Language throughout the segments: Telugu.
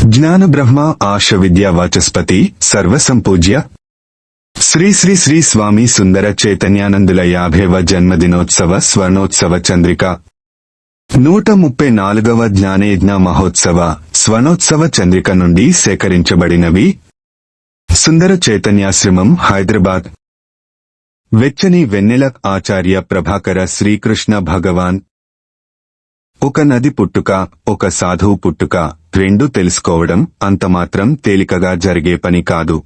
జ్ఞాన బ్రహ్మ ఆశ విద్యా వాచస్పతి సర్వసంపూజ్య శ్రీ శ్రీ శ్రీ స్వామి సుందర చైతన్యానందుల 50వ జన్మదినోత్సవ స్వర్ణోత్సవ చంద్రిక 134వ జ్ఞానయజ్ఞ మహోత్సవ స్వర్ణోత్సవ చంద్రిక నుండి సేకరించబడినవి. సుందర చైతన్యాశ్రమం, హైదరాబాద్. వెచ్చని వెన్నెల ఆచార్య ప్రభాకర శ్రీకృష్ణ భగవాన్. ఒక నది పుట్టుక, ఒక సాధువు పుట్టుక రెండూ తెలుసుకోవడం అంతమాత్రం తేలికగా జరిగే పని కాదు.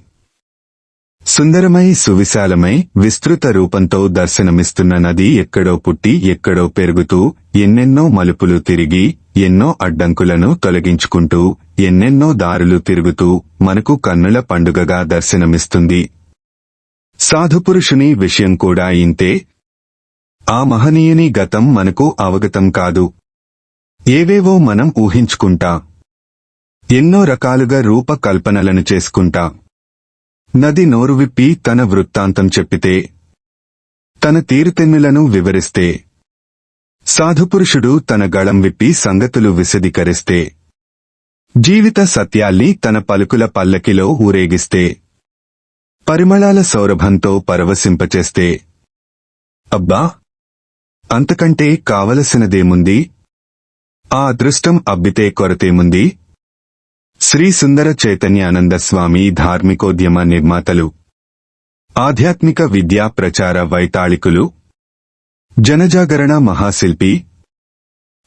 సుందరమై, సువిశాలమై, విస్తృత రూపంతో దర్శనమిస్తున్న నది ఎక్కడో పుట్టి ఎక్కడో పెరుగుతూ, ఎన్నెన్నో మలుపులు తిరిగి, ఎన్నో అడ్డంకులను తొలగించుకుంటూ, ఎన్నెన్నో దారులు తిరుగుతూ మనకు కన్నుల పండుగగా దర్శనమిస్తుంది. సాధుపురుషుని విషయం కూడా ఇంతే. ఆ మహనీయుని గతం మనకు అవగతం కాదు. ఏవేవో మనం ఊహించుకుంటా, ఎన్నో రకాలుగా రూపకల్పనలను చేసుకుంటా. నది నోరు విప్పి తన వృత్తాంతం చెప్పితే, తన తీరుతెన్నులను వివరిస్తే, సాధుపురుషుడు తన గళం విప్పి సంగతులు విశదీకరిస్తే, జీవిత సత్యాల్ని తన పలుకుల పల్లకిలో ఊరేగిస్తే, పరిమళాల సౌరభంతో పరవశింపచేస్తే, అబ్బా, అంతకంటే కావలసినదేముంది? ఆ అదృష్టం అబ్బితే కొరతేముంది? శ్రీ సుందర చైతన్యానంద స్వామి ధార్మికోద్యమ నిర్మాతలు, ఆధ్యాత్మిక విద్యా ప్రచార వైతాళికులు, జనజాగరణ మహాశిల్పి,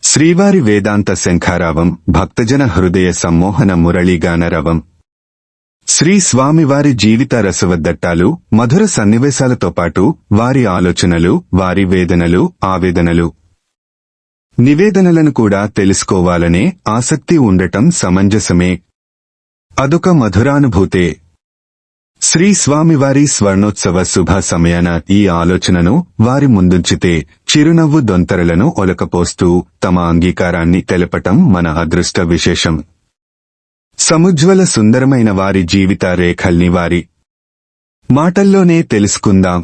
శ్రీవారి వేదాంత శంఖారావం, భక్తజన హృదయ సమ్మోహన మురళీగానరవం, శ్రీ స్వామివారి జీవిత రసవద్దట్టాలు, మధుర సన్నివేశాలతో పాటు వారి ఆలోచనలు, వారి వేదనలు, ఆవేదనలు, నివేదనలను కూడా తెలుసుకోవాలనే ఆసక్తి ఉండటం సమంజసమే. అదొక మధురానుభూతే. శ్రీ స్వామివారి స్వర్ణోత్సవ శుభ సమయాన ఈ ఆలోచనను వారి ముందుంచితే చిరునవ్వు దొంతరలను ఒలకపోస్తూ తమ అంగీకారాన్ని తెలపటం మన అదృష్ట విశేషం. సముజ్వల సుందరమైన వారి జీవిత రేఖల్ని వారి మాటల్లోనే తెలుసుకుందాం.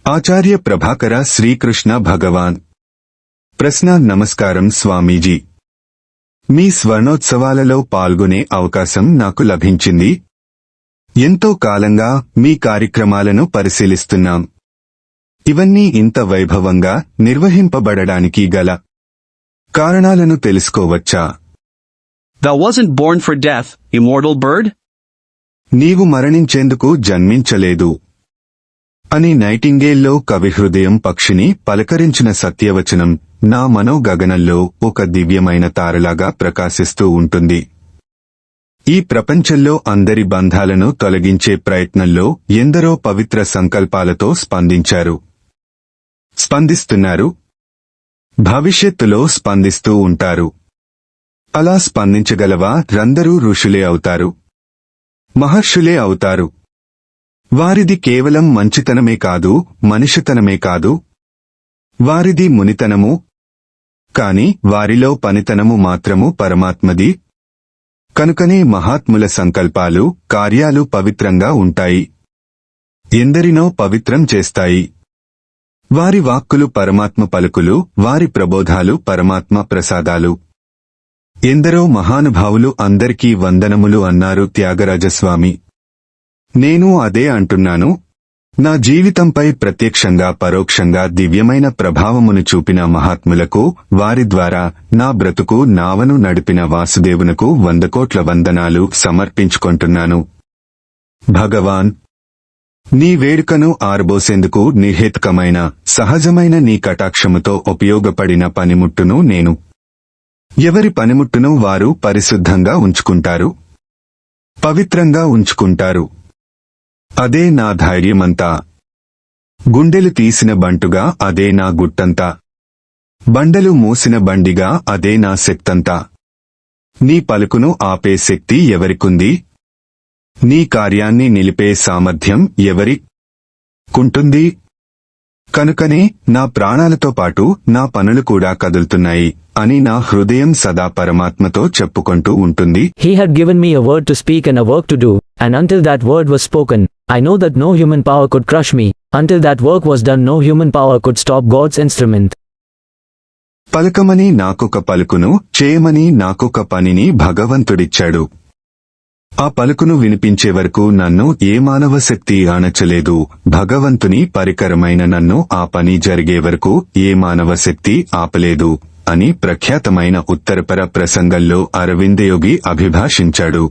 ఆచార్య ప్రభాకర శ్రీకృష్ణ భగవాన్. ప్రశ్న. నమస్కారం స్వామీజీ. మీ స్వర్ణోత్సవాలలో పాల్గొనే అవకాశం నాకు లభించింది. ఎంతో కాలంగా మీ కార్యక్రమాలను పరిశీలిస్తున్నాం. ఇవన్నీ ఇంత వైభవంగా నిర్వహింపబడడానికి గల కారణాలను తెలుసుకోవచ్చా? Thou wasn't born for death, immortal bird? నీవు మరణించేందుకు జన్మించలేదు అని నైటింగేల్లో కవిహృదయం పక్షిని పలకరించిన సత్యవచనం నా మనోగగనంలో ఒక దివ్యమైన తారలాగా ప్రకాశిస్తూ ఉంటుంది. ఈ ప్రపంచంలో అందరి బంధాలను తొలగించే ప్రయత్నంలో ఎందరో పవిత్ర సంకల్పాలతో స్పందిస్తున్నారు, భవిష్యత్తులో స్పందిస్తూ ఉంటారు. అలా స్పందించగలవా రందరూ ఋషులే అవుతారు, మహర్షులే అవుతారు. వారిది కేవలం మంచితనమే కాదు, మనిషితనమే కాదు. వారిది మునితనము, కాని వారిలో పనితనము మాత్రము పరమాత్మది. కనుకనే మహాత్ముల సంకల్పాలు, కార్యాలు పవిత్రంగా ఉంటాయి, ఎందరినో పవిత్రం చేస్తాయి. వారి వాక్కులు పరమాత్మ పలుకులు, వారి ప్రబోధాలు పరమాత్మ ప్రసాదాలు. ఎందరో మహానుభావులు అందరికీ వందనములు అన్నారు త్యాగరాజస్వామి. నేను అదే అంటున్నాను. నా జీవితంపై ప్రత్యక్షంగా పరోక్షంగా దివ్యమైన ప్రభావమును చూపిన మహాత్ములకు, వారి ద్వారా నా బ్రతుకు నావను నడిపిన వాసుదేవునకు 100 కోట్ల వందనాలు సమర్పించుకొంటున్నాను. భగవాన్, నీ వేడుకను ఆరబోసేందుకు నిర్హేతుకమైన, సహజమైన నీ కటాక్షముతో ఉపయోగపడిన పనిముట్టును నేను. ఎవరి పనిముట్టును వారు పరిశుద్ధంగా ఉంచుకుంటారు, పవిత్రంగా ఉంచుకుంటారు. అదే నా ధైర్యమంతా. గుండెలు తీసిన బంటుగా అదే నా గుట్టంతా. బండలు మోసిన బండిగా అదే నా శక్తంతా. నీ పలుకును ఆపే శక్తి ఎవరికుంది? నీ కార్యాన్ని నిలిపే సామర్థ్యం ఎవరికుంటుంది? కనుకనే నా ప్రాణాలతో పాటు నా పనులు కూడా కదులుతున్నాయి అని నా హృదయం సదా పరమాత్మతో చెప్పుకుంటూ ఉంటుంది. He had given me a word to speak and a work to do, and until that word was spoken, I know that no human power could crush me. Until that work was done, no human power could stop God's instrument. పలకమని నాకొక పలుకును, చేయమని నాకొక పనిని భగవంతుడిచ్చాడు. ఆ పలుకును వినిపించే వరకు నన్ను ఏ మానవ శక్తి ఆనచలేదు. భగవంతుని పరికరమైన నన్ను ఆ పని జరిగే వరకు ఏ మానవ శక్తి ఆపలేదు అని ప్రఖ్యాతమైన ఉత్తరపర ప్రసంగంలో అరవిందయోగి అభిభాషించాడు.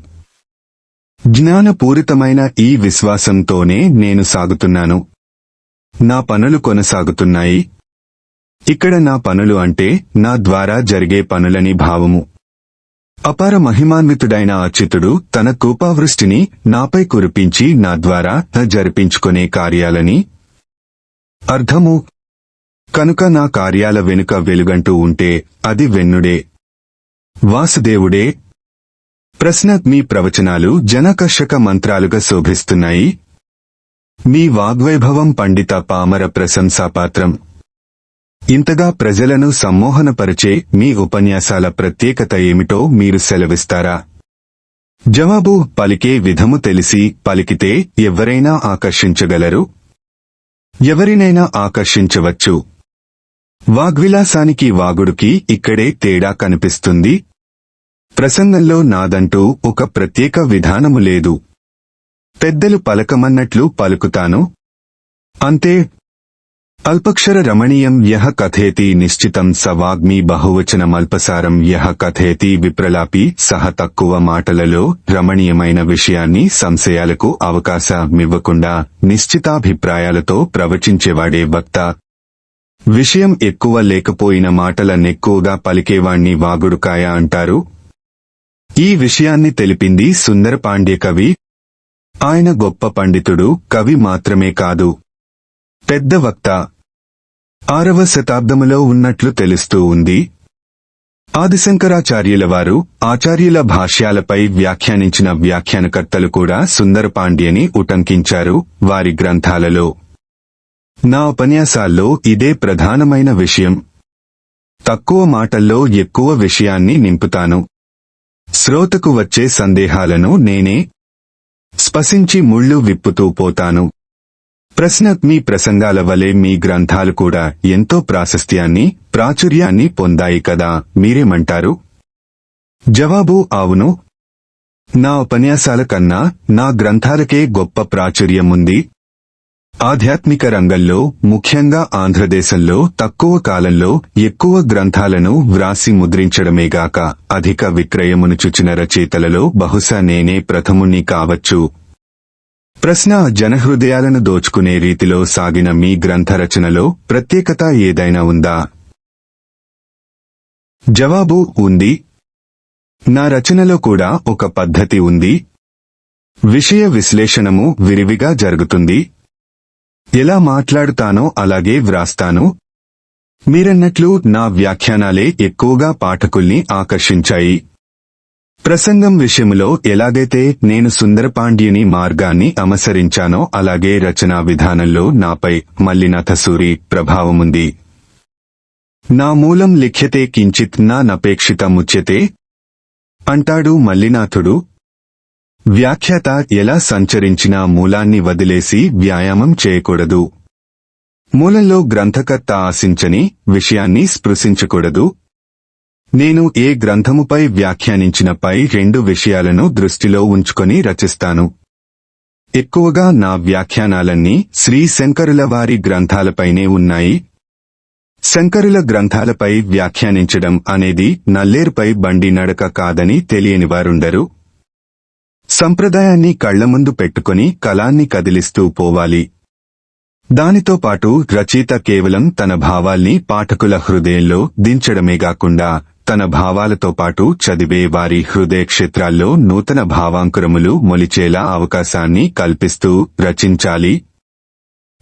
జ్ఞానపూరితమైన ఈ విశ్వాసంతోనే నేను సాగుతున్నాను. నా పనులు కొనసాగుతున్నాయి. ఇక్కడ నా పనులు అంటే నా ద్వారా జరిగే పనులని భావము. అపార మహిమాన్వితుడైన అచ్యుతుడు తన కృపావృష్టిని నాపై కురిపించి నా ద్వారా జరిపించుకునే కార్యాలని అర్థము. కనుక నా కార్యాల వెనుక వెలుగంటూ ఉంటే అది వెన్నుడే, వాసుదేవుడే. ప్రశ్న: మీ ప్రవచనాలు జనకర్షక మంత్రాలుగా శోభిస్తున్నాయి. మీ వాగ్వైభవం పండిత పామర ప్రశంసాపాత్రం. ఇంతగా ప్రజలను సమ్మోహనపరిచే మీ ఉపన్యాసాల ప్రత్యేకత ఏమిటో మీరు సెలవిస్తారా? జవాబు: పలికే విధము తెలిసి పలికితే ఎవరైనా ఆకర్షించగలరు, ఎవరినైనా ఆకర్షించవచ్చు. వాగ్విలాసానికి వాగుడుకి ఇక్కడే తేడా కనిపిస్తుంది. ప్రసంగంలో నాదంటూ ఒక ప్రత్యేక విధానము లేదు. పెద్దలు పలకమన్నట్లు పలుకుతాను, అంతే. అల్పక్షర రమణీయం యః కథేతి నిశ్చితం స వాగ్మి బహువచనమల్పసారం యః కథేతి విప్రలాపి. సహ తక్కువ మాటలలో రమణీయమైన విషయాన్ని సంశయాలకు అవకాశమివ్వకుండా నిశ్చితాభిప్రాయాలతో ప్రవచించేవాడే వక్త. విషయం ఎక్కువ లేకపోయిన మాటలనెక్కువగా పలికేవాణ్ణి వాగుడుకాయ అంటారు. ఈ విషయాన్ని తెలిపింది సుందరపాండ్య కవి. ఆయన గొప్ప పండితుడు, కవి మాత్రమే కాదు, పెద్ద వక్త. 6వ శతాబ్దములో ఉన్నట్లు తెలుస్తూ ఉంది. ఆదిశంకరాచార్యుల వారు ఆచార్యుల భాష్యాలపై వ్యాఖ్యానించిన వ్యాఖ్యానకర్తలు కూడా సుందరపాండ్యని ఉటంకించారు వారి గ్రంథాలలో. నా ఉపన్యాసాల్లో ఇదే ప్రధానమైన విషయం. తక్కువ మాటల్లో ఎక్కువ విషయాన్ని నింపుతాను. శ్రోతకు వచ్చే సందేహాలను నేనే స్పశించి ముళ్ళు విప్పుతూ పోతాను. ప్రశ్న: మీ ప్రసంగాల వలె మీ గ్రంథాలు కూడా ఎంతో ప్రాశస్త్యాన్ని, ప్రాచుర్యాన్ని పొందాయి కదా, మీరేమంటారు? జవాబు: అవును. నా ఉపన్యాసాల కన్నా నా గ్రంథాలకే గొప్ప ప్రాచుర్యం ఉంది. ఆధ్యాత్మిక రంగంలో, ముఖ్యంగా ఆంధ్రదేశంలో తక్కువ కాలంలో ఎక్కువ గ్రంథాలను వ్రాసి ముద్రించడమేగాక అధిక విక్రయమును చుచిన రచయితలలో బహుశా నేనే ప్రథముణ్ణి కావచ్చు. ప్రశ్న: జనహృదయాలను దోచుకునే రీతిలో సాగిన మీ గ్రంథ రచనలో ప్రత్యేకత ఏదైనా ఉందా? జవాబు: ఉంది. నా రచనలో కూడా ఒక పద్ధతి ఉంది. విషయ విశ్లేషణము విరివిగా జరుగుతుంది. ఎలా మాట్లాడుతానో అలాగే వ్రాస్తాను. మీరన్నట్లు నా వ్యాఖ్యానాలే ఎక్కువగా పాఠకుల్ని ఆకర్షించాయి. ప్రసంగం విషయములో ఎలాగైతే నేను సుందరపాండ్యుని మార్గాన్ని అనుసరించానో అలాగే రచనా విధానంలో నాపై మల్లినాథసూరి ప్రభావముంది. నా మూలం లిఖ్యతే కించిత్ నా నపేక్షితముచ్యతే అంటాడు మల్లినాథుడు. వ్యాఖ్యాత ఎలా సంచరించినా మూలాన్ని వదిలేసి వ్యాయామం చేయకూడదు. మూలంలో గ్రంథకర్త ఆశించని విషయాన్ని స్పృశించకూడదు. నేను ఏ గ్రంథముపై వ్యాఖ్యానించినపై 2 విషయాలను దృష్టిలో ఉంచుకొని రచిస్తాను. ఎక్కువగా నా వ్యాఖ్యానాలన్నీ శ్రీ శంకరుల వారి గ్రంథాలపైనే ఉన్నాయి. శంకరుల గ్రంథాలపై వ్యాఖ్యానించడం అనేది నల్లేరుపై బండి నడక కాదని తెలియనివారుండరు. సంప్రదాయాన్ని కళ్లముందు పెట్టుకుని కలాన్ని కదిలిస్తూ పోవాలి. దానితో పాటు రచయిత కేవలం తన భావాల్ని పాఠకుల హృదయంలో దించడమేగాకుండా తన భావాలతో పాటు చదివే వారి హృదయ క్షేత్రాల్లో నూతన భావాంకురములు మొలిచేలా అవకాశాన్ని కల్పిస్తూ రచించాలి.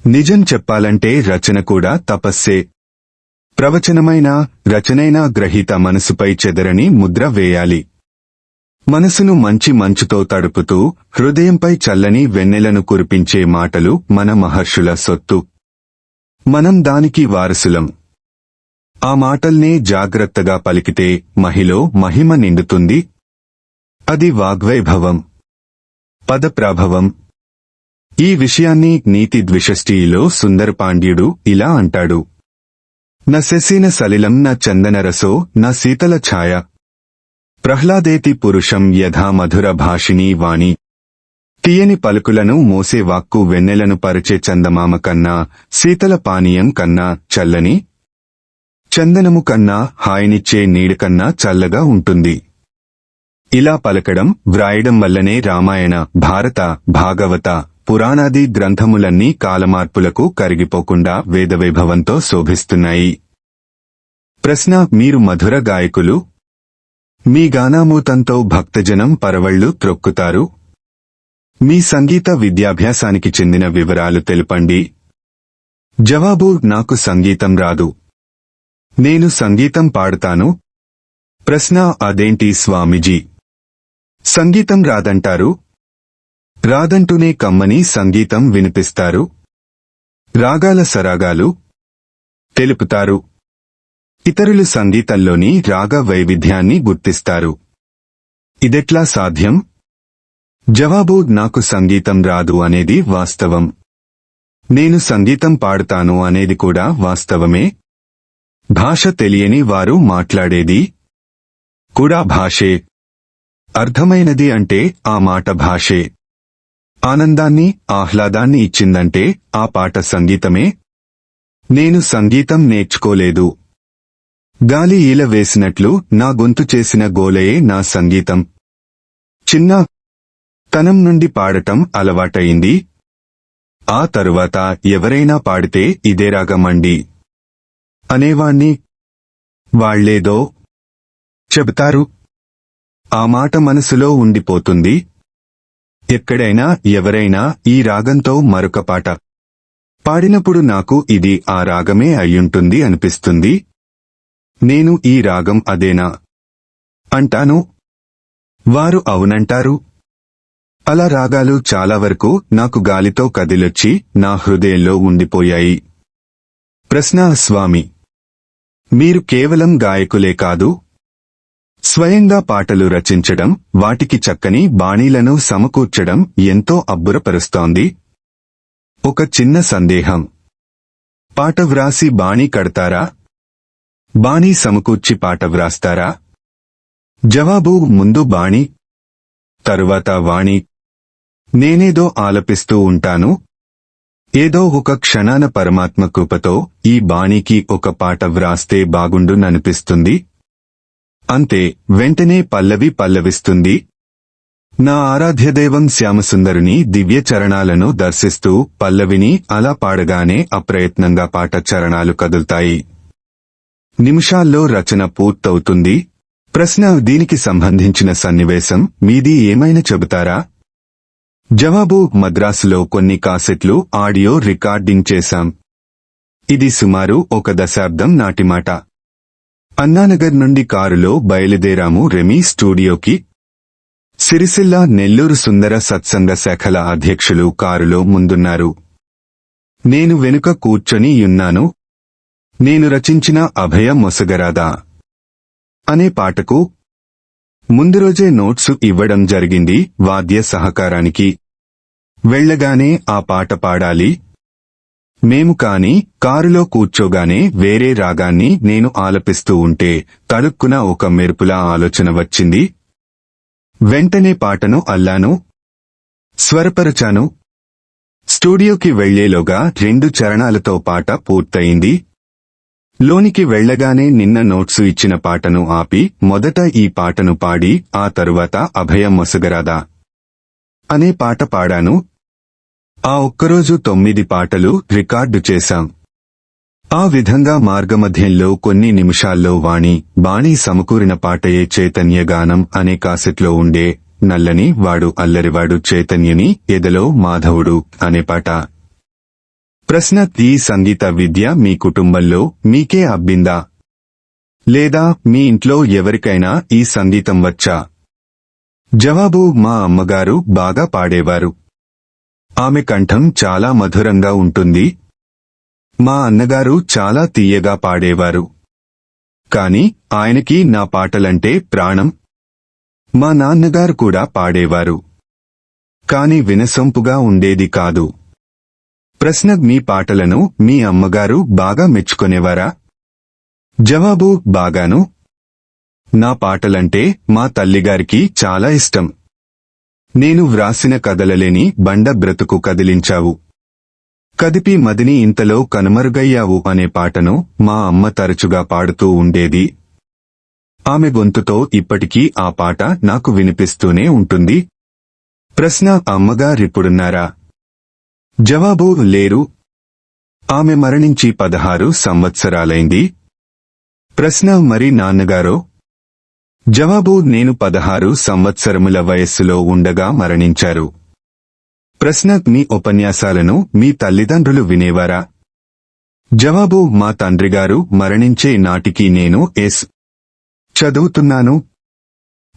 నిజం చెప్పాలంటే రచన కూడా తపస్సే. ప్రవచనమైన రచనైనా గ్రహీత మనసుపై చెదరని ముద్ర వేయాలి. మనసును మంచి మంచుతో తడుపుతూ హృదయంపై చల్లని వెన్నెలను కురిపించే మాటలు మన మహర్షుల సొత్తు. మనం దానికి వారసులం. ఆ మాటల్నే జాగ్రత్తగా పలికితే మహిలో మహిమ నిండుతుంది. అది వాగ్వైభవం, పదప్రాభవం. ఈ విషయాన్ని నీతి ద్విషష్టిలో సుందరపాండ్యుడు ఇలా అంటాడు: న శశిన సలిలం న చందనరసో న శీతల ఛాయ ప్రహ్లాదేతి పురుషం యథా మధుర భాషిణీ వాణి. తీయని పలుకులను మోసే వాక్కు వెన్నెలను పరిచే చందమామ కన్నా, శీతల పానీయం కన్నా, చల్లని చందనము కన్నా, హాయినిచ్చే నీడ కన్నా చల్లగా ఉంటుంది. ఇలా పలకడం, వ్రాయడం వల్లనే రామాయణ, భారత, భాగవత, పురాణాది గ్రంథములన్నీ కాలమార్పులకు కరిగిపోకుండా వేదవైభవంతో శోభిస్తున్నాయి. ప్రశ్న: మీరు మధుర గాయకులు. మీ గానామూతంతో భక్తజనం పరవళ్లు త్రొక్కుతారు. మీ సంగీత విద్యాభ్యాసానికి చెందిన వివరాలు తెలుపండి. జవాబు: నాకు సంగీతం రాదు. నేను సంగీతం పాడుతాను. ప్రశ్న: అదేంటి స్వామీజీ, సంగీతం రాదంటారు? రాదంటూనే కమ్మని సంగీతం వినిపిస్తారు. రాగాల సరాగాలు తెలుపుతారు. ఇతరులు సంగీతంలోని రాగ వైవిధ్యాన్ని గుర్తిస్తారు. ఇదెట్లా సాధ్యం? జవాబు: నాకు సంగీతం రాదు అనేది వాస్తవం. నేను సంగీతం పాడుతాను అనేది కూడా వాస్తవమే. భాష తెలియని వారు మాట్లాడేది కూడా భాషే. అర్థమైనది అంటే ఆ మాట భాషే. ఆనందాన్ని, ఆహ్లాదాన్ని ఇచ్చిందంటే ఆ పాట సంగీతమే. నేను సంగీతం నేర్చుకోలేదు. గాలి ఈల వేసినట్లు నా గొంతు చేసిన గోలయే నా సంగీతం. చిన్న తనం నుండి పాడటం అలవాటయింది. ఆ తరువాత ఎవరైనా పాడితే ఇదే రాగమండి అనేవాణ్ణి. వాళ్లేదో చెబుతారు, ఆ మాట మనసులో ఉండిపోతుంది. ఎక్కడైనా ఎవరైనా ఈ రాగంతో మరొక పాట పాడినప్పుడు నాకు ఇది ఆ రాగమే అయ్యుంటుంది అనిపిస్తుంది. నేను ఈ రాగం అదేనా అంటాను. వారు అవునంటారు. అలా రాగాలు చాలా వరకు నాకు గాలితో కదిలొచ్చి నా హృదయంలో ఉండిపోయాయి. ప్రశ్న: స్వామి, మీరు కేవలం గాయకులే కాదు, స్వయంగా పాటలు రచించడం, వాటికి చక్కని బాణీలను సమకూర్చడం ఎంతో అబ్బురపరుస్తోంది. ఒక చిన్న సందేహం: పాట వ్రాసి బాణీ కడతారా? బాణీ సమకూర్చి పాట వ్రాస్తారా? జవాబు: ముందు బాణీ, తరువాత వాణి. నేనేదో ఆలపిస్తూ ఉంటాను. ఏదో ఒక క్షణాన పరమాత్మ కృపతో ఈ బాణీకి ఒక పాట వ్రాస్తే బాగుండుననిపిస్తుంది. అంతే, వెంటనే పల్లవి పల్లవిస్తుంది. నా ఆరాధ్యదైవం శ్యామసుందరుని దివ్య చరణాలను దర్శిస్తూ పల్లవిని అలా పాడగానే అప్రయత్నంగా పాట చరణాలు కదులుతాయి. నిమిషాల్లో రచన పూర్తవుతుంది. ప్రశ్న: దీనికి సంబంధించిన సన్నివేశం మీది ఏమైనా చెబుతారా? జవాబు: మద్రాసులో కొన్ని కాసెట్లు ఆడియో రికార్డింగ్ చేశాం. ఇది సుమారు 1 దశాబ్దం నాటి మాట. అన్నానగర్ నుండి కారులో బయలుదేరాము రెమీ స్టూడియోకి. సిరిసిల్ల, నెల్లూరు సుందర సత్సంగ శాఖల అధ్యక్షులు కారులో ముందున్నారు. నేను వెనుక కూర్చొని యున్నాను. నేను రచించిన అభయ మొసగరాదా అనే పాటకు ముందు రోజే నోట్సు ఇవ్వడం జరిగింది వాద్య సహకారానికి. వెళ్ళగానే ఆ పాట పాడాలి. మేము కాని కారులో కూర్చోగానే వేరే రాగాన్ని నేను ఆలపిస్తూ ఉంటే తలుక్కున ఒక మెరుపులా ఆలోచన వచ్చింది. వెంటనే పాటను అల్లాను, స్వరపరచాను. స్టూడియోకి వెళ్లేలోగా 2 చరణాలతో పాట పూర్తయింది. లోనికి వెళ్లగానే నిన్న నోట్సు ఇచ్చిన పాటను ఆపి మొదట ఈ పాటను పాడి ఆ తరువాత అభయం మొసగరాదా అనే పాట పాడాను. ఆ ఒక్కరోజు 9 పాటలు రికార్డు చేశాం. ఆ విధంగా మార్గమధ్యంలో కొన్ని నిమిషాల్లో బాణీ సమకూరిన పాటయే చైతన్యగానం అనే కాసెట్లో ఉండే నల్లని వాడు అల్లరివాడు చైతన్యని ఎదలో మాధవుడు అనే పాట. ప్రశ్న: ఈ సంగీత విద్య మీ కుటుంబంలో మీకే అబ్బిందా, లేదా మీ ఇంట్లో ఎవరికైనా ఈ సంగీతం వచ్చా? జవాబు: మా అమ్మగారు బాగా పాడేవారు. ఆమె కంఠం చాలా మధురంగా ఉంటుంది. మా అన్నగారు చాలా తీయగా పాడేవారు. కాని ఆయనకి నా పాటలంటే ప్రాణం. మా నాన్నగారు కూడా పాడేవారు, కాని వినసొంపుగా ఉండేది కాదు. ప్రశ్న: మీ పాటలను మీ అమ్మగారు బాగా మెచ్చుకొనేవారా? జవాబు: బాగాను. నా పాటలంటే మా తల్లిగారికి చాలా ఇష్టం. నేను వ్రాసిన కదలలేని బండ బ్రతుకు కదిలించావు, కదిపి మదిని ఇంతలో కనుమరుగయ్యావు అనే పాటను మా అమ్మ తరచుగా పాడుతూ ఉండేది. ఆమె గొంతుతో ఇప్పటికీ ఆ పాట నాకు వినిపిస్తూనే ఉంటుంది. ప్రశ్న: అమ్మగారిప్పుడున్నారా? జవాబు: లేరు. ఆమె మరణించి 16 సంవత్సరాలైంది. ప్రశ్న: మరి నాన్నగారో? జవాబు: నేను 16 సంవత్సరముల వయస్సులో ఉండగా మరణించారు. ప్రశ్న: మీ ఉపన్యాసాలను మీ తల్లిదండ్రులు వినేవారా? జవాబు: మా తండ్రిగారు మరణించే నాటికి నేను ఎస్ చదువుతున్నాను.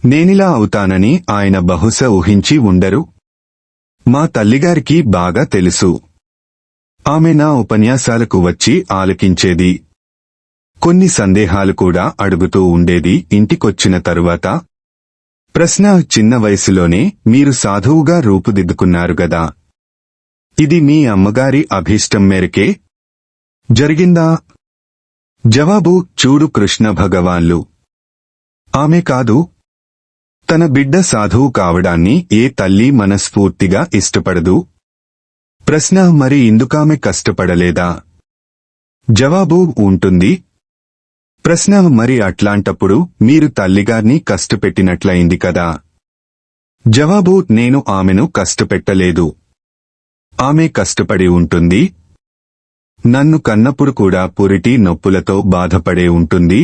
నేనిలా అవుతానని ఆయన బహుశా ఊహించి ఉండరు. మా తల్లిగారికి బాగా తెలుసు. ఆమె నా ఉపన్యాసాలకు వచ్చి ఆలకించేది. కొన్ని సందేహాలు కూడా అడుగుతూ ఉండేది ఇంటికొచ్చిన తరువాత. ప్రశ్న: చిన్న వయసులోనే మీరు సాధువుగా రూపుదిద్దుకున్నారు గదా, ఇది మీ అమ్మగారి అభీష్టం మేరకే జరిగిందా? జవాబు: చూడు కృష్ణ భగవాన్లు, ఆమె కాదు. తన బిడ్డ సాధువు కావడాన్ని ఏ తల్లి మనస్ఫూర్తిగా ఇష్టపడదు. ప్రశ్న: మరి ఇందుకామె కష్టపడలేదా? జవాబు: ఉంటుంది. ప్రశ్న: మరి అట్లాంటప్పుడు మీరు తల్లిగారిని కష్టపెట్టినట్లయింది కదా? జవాబు: నేను ఆమెను కష్టపెట్టలేదు. ఆమె కష్టపడి ఉంటుంది. నన్ను కన్నప్పుడు కూడా పురిటి నొప్పులతో బాధపడే ఉంటుంది.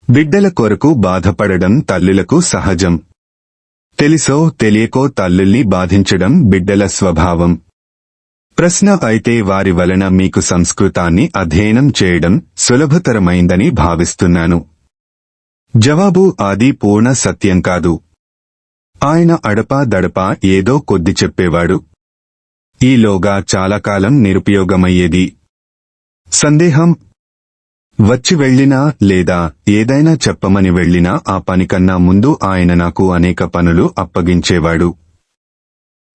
బిడ్డల కొరకు బాధపడడం తల్లులకు సహజం. తెలిసో తెలియకో తల్లుల్ని బాధించడం బిడ్డల స్వభావం. ప్రశ్న: అయితే వారి వలన మీకు సంస్కృతాన్ని అధ్యయనం చేయడం సులభతరమైందని భావిస్తున్నాను. జవాబు: అది పూర్ణ సత్యం కాదు. ఆయన అడపా దడపా ఏదో కొద్ది చెప్పేవాడు. ఈలోగా చాలా కాలం నిరుపయోగమయ్యేది. సందేహం వచ్చి వెళ్లినా లేదా ఏదైనా చెప్పమని వెళ్లినా ఆ పనికన్నా ముందు ఆయన నాకు అనేక పనులు అప్పగించేవాడు.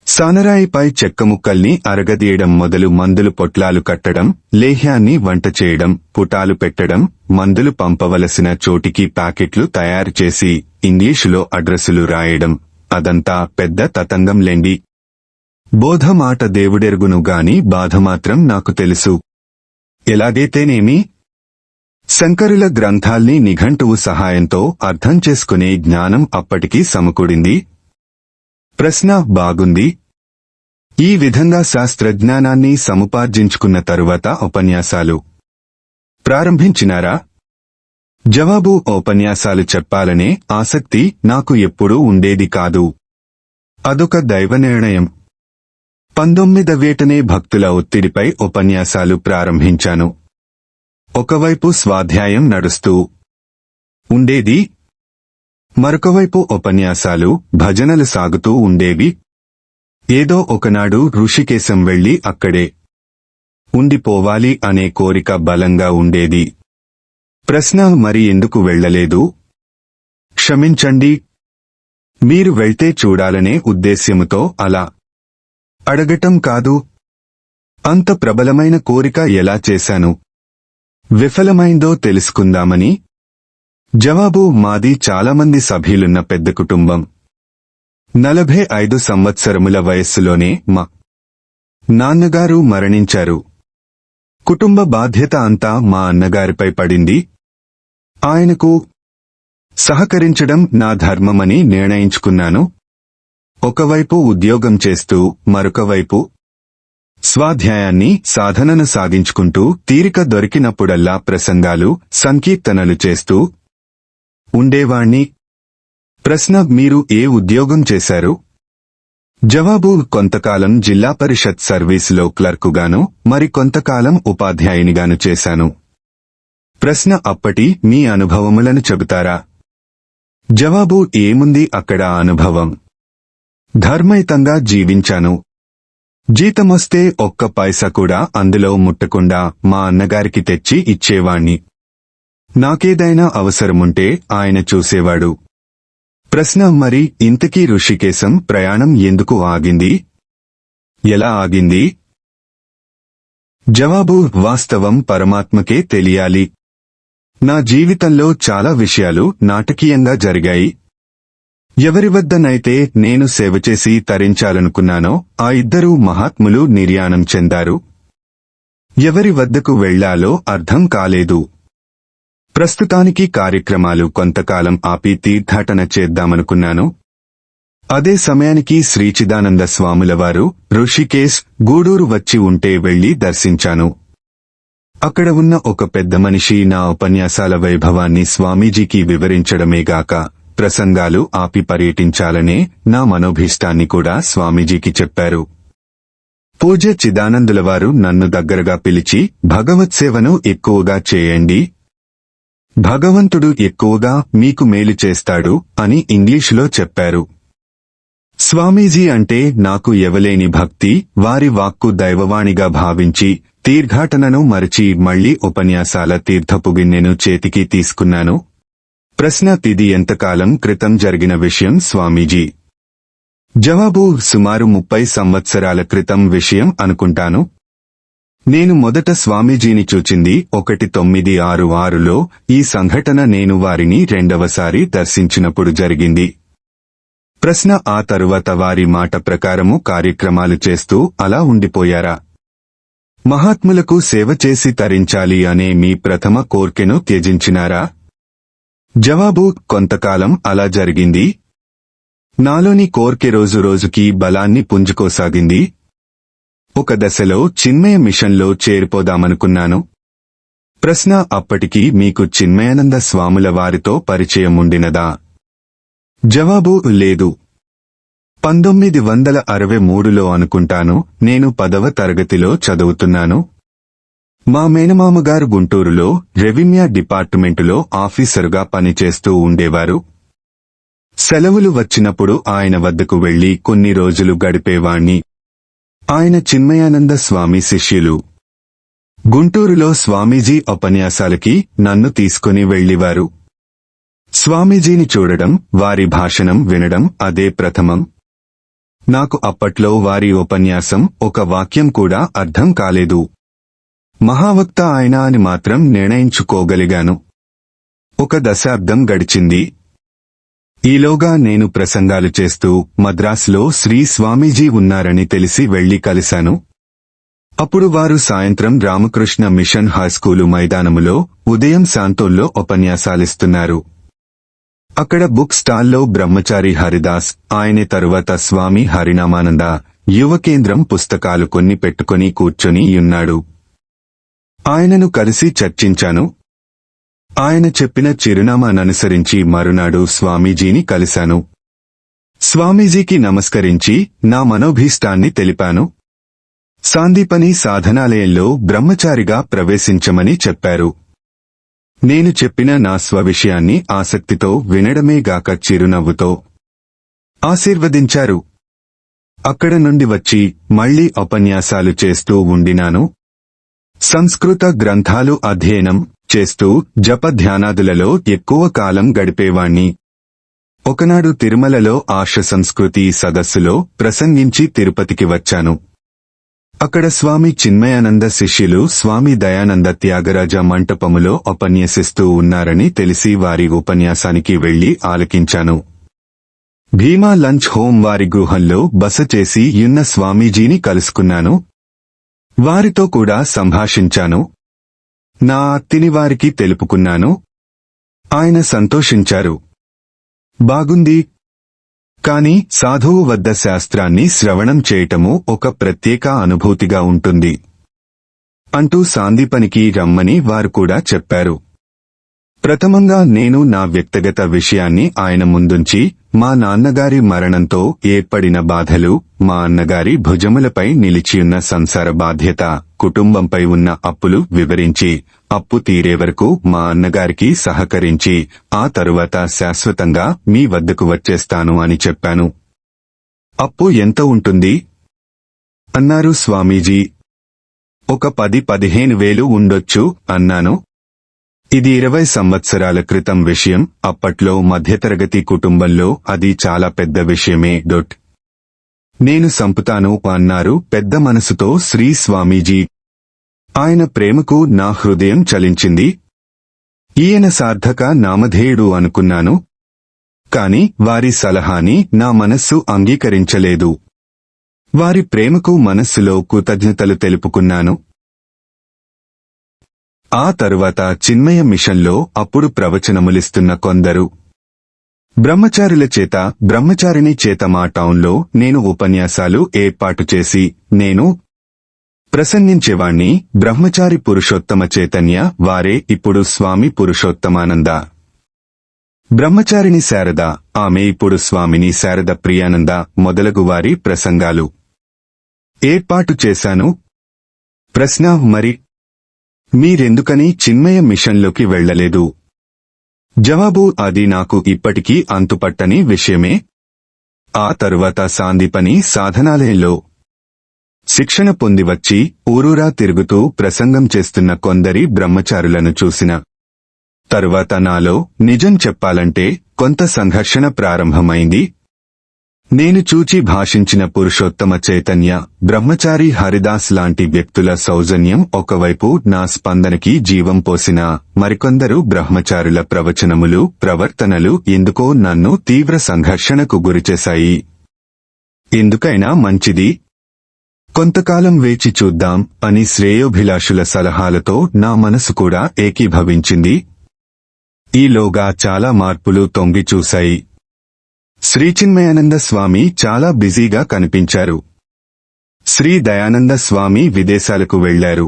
సానరాయిపై చెక్క ముక్కల్ని అరగదీయడం మొదలు మందులు పొట్లాలు కట్టడం, లేహ్యాన్ని వంట చేయడం, పుటాలు పెట్టడం, మందులు పంపవలసిన చోటికి ప్యాకెట్లు తయారు చేసి ఇంగ్లీషులో అడ్రసులు రాయడం, అదంతా పెద్ద తతంగంలేండి. బోధ మాట దేవుడెరుగును గాని బాధ మాత్రం నాకు తెలుసు. ఎలాగైతేనేమి శంకరుల గ్రంథాల్ని నిఘంటువు సహాయంతో అర్థం చేసుకునే జ్ఞానం అప్పటికి సమకూడింది. ప్రశ్న: బాగుంది. ఈ విధంగా శాస్త్రజ్ఞానాన్ని సముపార్జించుకున్న తరువాత ఉపన్యాసాలు ప్రారంభించినారా? జవాబు: ఉపన్యాసాలు చెప్పాలనే ఆసక్తి నాకు ఎప్పుడూ ఉండేది కాదు. అదొక దైవ నిర్ణయం. 19వ ఏటనే భక్తుల ఒత్తిడిపై ఉపన్యాసాలు ప్రారంభించాను. ఒకవైపు స్వాధ్యాయం నడుస్తూ ఉండేది, మరొకవైపు ఉపన్యాసాలు, భజనలు సాగుతూ ఉండేవి. ఏదో ఒకనాడు ఋషికేశం వెళ్లి అక్కడే ఉండిపోవాలి అనే కోరిక బలంగా ఉండేది. ప్రశ్న: మరి ఎందుకు వెళ్లలేదు? క్షమించండి, మీరు వెళ్తే చూడాలనే ఉద్దేశ్యముతో అలా అడగటం కాదు. అంత ప్రబలమైన కోరిక ఎలా చేశాను, విఫలమైందో తెలుసుకుందామని. జవాబు: మాది చాలామంది సభ్యులున్న పెద్ద కుటుంబం. 45 సంవత్సరముల వయస్సులోనే మా నాన్నగారు మరణించారు. కుటుంబ బాధ్యత అంతా మా అన్నగారిపై పడింది. ఆయనకు సహకరించడం నా ధర్మమని నిర్ణయించుకున్నాను. ఒకవైపు ఉద్యోగం చేస్తూ మరొక వైపు స్వాధ్యాయాన్ని, సాధనను సాగించుకుంటూ తీరిక దొరికినప్పుడల్లా ప్రసంగాలు, సంకీర్తనలు చేస్తూ ఉండేవాణ్ణి. ప్రశ్న: మీరు ఏ ఉద్యోగం చేశారు? జవాబు: కొంతకాలం జిల్లా పరిషత్ సర్వీసులో క్లర్కుగాను, మరి కొంతకాలం ఉపాధ్యాయునిగాను చేశాను. ప్రశ్న: అప్పటి మీ అనుభవములను చెబుతారా? జవాబు: ఏముంది అక్కడ అనుభవం. ధర్మయుతంగా జీవించాను. జీతమొస్తే ఒక్క పైసా కూడా అందులో ముట్టకుండా మా అన్నగారికి తెచ్చి ఇచ్చేవాణ్ణి. నాకేదైనా అవసరముంటే ఆయన చూసేవాడు. ప్రశ్న: మరి ఇంతకీ ఋషికేశం ప్రయాణం ఎందుకు ఆగింది? ఎలా ఆగింది? జవాబు: వాస్తవం పరమాత్మకే తెలియాలి. నా జీవితంలో చాలా విషయాలు నాటకీయంగా జరిగాయి. ఎవరి వద్దనైతే నేను సేవ చేసి తరించాలనుకున్నానో ఆ ఇద్దరు మహాత్ములు నిర్యాణం చెందారు. ఎవరి వద్దకు వెళ్లాలో అర్థం కాలేదు. ప్రస్తుతానికి కార్యక్రమాలు కొంతకాలం ఆపి తీర్థాటన చేద్దామనుకున్నాను. అదే సమయానికి శ్రీ చిదానంద స్వాముల వారు ఋషికేశ్, గూడూరు వచ్చి ఉంటే వెళ్లి దర్శించాను. అక్కడ ఉన్న ఒక పెద్ద మనిషి నా ఉపన్యాసాల వైభవాన్ని స్వామీజీకి వివరించడమేగాక ప్రసంగాలు ఆపి పర్యటించాలనే నా మనోభీష్టాన్ని కూడా స్వామీజీకి చెప్పారు. పూజ్య చిదానందులవారు నన్ను దగ్గరగా పిలిచి భగవత్సేవను ఎక్కువగా చేయండి, భగవంతుడు ఎక్కువగా మీకు మేలు చేస్తాడు అని ఇంగ్లీషులో చెప్పారు. స్వామీజీ అంటే నాకు ఎవలేని భక్తి. వారి వాక్కు దైవవాణిగా భావించి తీర్థాటనను మరచి మళ్లీ ఉపన్యాసాల తీర్థపు గిన్నెను చేతికి తీసుకున్నాను. ప్రశ్న: ఇది ఎంతకాలం క్రితం జరిగిన విషయం స్వామీజీ? జవాబు: సుమారు 30 సంవత్సరాల క్రితం విషయం అనుకుంటాను. నేను మొదట స్వామీజీని చూచింది 1966లో. ఈ సంఘటన నేను వారిని రెండవసారి దర్శించినప్పుడు జరిగింది. ప్రశ్న: ఆ తరువాత వారి మాట ప్రకారము కార్యక్రమాలు చేస్తూ అలా ఉండిపోయారా? మహాత్ములకు సేవ చేసి తరించాలి అనే మీ ప్రథమ కోర్కెను త్యజించినారా? జవాబు: కొంతకాలం అలా జరిగింది. నాలోని కోర్కె రోజు రోజుకి బలాన్ని పుంజుకోసాగింది. ఒక దశలో చిన్మయ మిషన్లో చేరిపోదామనుకున్నాను. ప్రశ్న: అప్పటికి మీకు చిన్మయానంద స్వాముల వారితో పరిచయం ఉండినదా? జవాబు: లేదు. 1963లో అనుకుంటాను. నేను 10వ తరగతిలో చదువుతున్నాను. మా మేనమామగారు గుంటూరులో రెవెన్యూ డిపార్ట్మెంటులో ఆఫీసరుగా పనిచేస్తూ ఉండేవారు. సెలవులు వచ్చినప్పుడు ఆయన వద్దకు వెళ్లి కొన్ని రోజులు గడిపేవాణ్ణి. ఆయన చిన్మయానంద స్వామి శిష్యులు. గుంటూరులో స్వామీజీ ఉపన్యాసాలకి నన్ను తీసుకుని వెళ్లివారు. స్వామీజీని చూడడం, వారి భాషణం వినడం అదే ప్రథమం. నాకు అప్పట్లో వారి ఉపన్యాసం ఒక వాక్యం కూడా అర్థం కాలేదు. మహావక్త ఆయన అని మాత్రం నిర్ణయించుకోగలిగాను. ఒక దశాబ్దం గడిచింది. ఈలోగా నేను ప్రసంగాలు చేస్తూ మద్రాసులో శ్రీ స్వామీజీ ఉన్నారని తెలిసి వెళ్లి కలిశాను. అప్పుడు వారు సాయంత్రం రామకృష్ణ మిషన్ హైస్కూలు మైదానములో, ఉదయం శాంతోల్లో ఉపన్యాసాలిస్తున్నారు. అక్కడ బుక్ స్టాల్లో బ్రహ్మచారి హరిదాస్, ఆయనే తరువాత స్వామి హరినామానంద యువకేంద్రం పుస్తకాలు కొన్ని పెట్టుకుని కూర్చొని ఉన్నాడు. ఆయనను కలిసి చర్చించాను. ఆయన చెప్పిన చిరునామాననుసరించి మరునాడు స్వామీజీని కలిశాను. స్వామీజీకి నమస్కరించి నా మనోభీష్టాన్ని తెలిపాను. సాందీపని సాధనాలయంలో బ్రహ్మచారిగా ప్రవేశించమని చెప్పారు. నేను చెప్పిన నా స్వవిషయాన్ని ఆసక్తితో వినడమేగాక చిరునవ్వుతో ఆశీర్వదించారు. అక్కడ నుండి వచ్చి మళ్లీ ఉపన్యాసాలు చేస్తూ ఉండినాను. సంస్కృత గ్రంథాలు అధ్యయనం చేస్తూ జపధ్యానాదులలో ఎక్కువ కాలం గడిపేవాణ్ణి. ఒకనాడు తిరుమలలో ఆర్ష సంస్కృతి సదస్సులో ప్రసంగించి తిరుపతికి వచ్చాను. అక్కడ స్వామి చిన్మయానంద శిష్యులు స్వామి దయానంద త్యాగరాజ మంటపములో ఉపన్యసిస్తూ ఉన్నారని తెలిసి వారి ఉపన్యాసానికి వెళ్లి ఆలకించాను. భీమా లంచ్ హోం వారి గృహంలో బస చేసి యున్న స్వామీజీని కలుసుకున్నాను. వారితో కూడా సంభాషించాను. నా అత్తిని వారికి తెలుపుకున్నాను. ఆయన సంతోషించారు. బాగుంది, కాని సాధువు వద్ద శాస్త్రాన్ని శ్రవణం చేయటము ఒక ప్రత్యేక అనుభూతిగా ఉంటుంది అంటూ సాందీపనికి రమ్మని వారు కూడా చెప్పారు. ప్రథమంగా నేను నా వ్యక్తిగత విషయాన్ని ఆయన ముందుంచి మా నాన్నగారి మరణంతో ఏర్పడిన బాధలు, మా అన్నగారి భుజములపై నిలిచియున్న సంసార బాధ్యత, కుటుంబంపై ఉన్న అప్పులు వివరించి, అప్పు తీరే వరకు మా అన్నగారికి సహకరించి ఆ తరువాత శాశ్వతంగా మీ వద్దకు వచ్చేస్తాను అని చెప్పాను. అప్పు ఎంత ఉంటుంది అన్నారు స్వామీజీ. ఒక 10-15 వేలు ఉండొచ్చు అన్నాను. ఇది 20 సంవత్సరాల క్రితం విషయం. అప్పట్లో మధ్యతరగతి కుటుంబంలో అది చాలా పెద్ద విషయమే. నేను సంపుతాను అన్నారు పెద్ద మనసుతో శ్రీ స్వామీజీ. ఆయన ప్రేమకు నా హృదయం చలించింది. ఈయన సార్థక నామధేయుడు అనుకున్నాను. కాని వారి సలహాని నా మనస్సు అంగీకరించలేదు. వారి ప్రేమకు మనస్సులో కృతజ్ఞతలు తెలుపుకున్నాను. ఆ తరువాత చిన్మయ మిషన్లో అప్పుడు ప్రవచనములిస్తున్న కొందరు బ్రహ్మచారుల చేత బ్రహ్మచారిణి చేత మా టౌన్లో నేను ఉపన్యాసాలు ఏర్పాటు చేసి నేను ప్రసంగించేవాణ్ణి. బ్రహ్మచారి పురుషోత్తమ చైతన్య వారే ఇప్పుడు స్వామి పురుషోత్తమానంద. బ్రహ్మచారిణి శారద ఆమె ఇప్పుడు స్వామిని శారద ప్రియానంద మొదలగు వారి ప్రసంగాలు ఏర్పాటు చేశాను. ప్రశ్న: మరి మీరెందుకని చిన్మయ మిషన్లోకి వెళ్లలేదు? జవాబు: అది నాకు ఇప్పటికీ అంతుపట్టని విషయమే. ఆ తరువాత సాందీపని సాధనాలయంలో శిక్షణ పొంది వచ్చి ఊరూరా తిరుగుతూ ప్రసంగం చేస్తున్న కొందరి బ్రహ్మచారులను చూసిన తరువాత నాలో నిజం చెప్పాలంటే కొంత సంఘర్షణ ప్రారంభమైంది. నేను చూచి భాషించిన పురుషోత్తమ చైతన్య, బ్రహ్మచారి హరిదాస్ లాంటి వ్యక్తుల సౌజన్యం ఒకవైపు నా స్పందనకి జీవం పోసినా, మరికొందరు బ్రహ్మచారుల ప్రవచనములు, ప్రవర్తనలు ఎందుకో నన్ను తీవ్ర సంఘర్షణకు గురిచేశాయి. ఎందుకైనా మంచిది, కొంతకాలం వేచి చూద్దాం అని శ్రేయోభిలాషుల సలహాలతో నా మనసు కూడా ఏకీభవించింది. ఈలోగా చాలా మార్పులు తొంగి చూశాయి. శ్రీచిన్మయానంద స్వామి చాలా బిజీగా కనిపించారు. శ్రీ దయానంద స్వామి విదేశాలకు వెళ్లారు.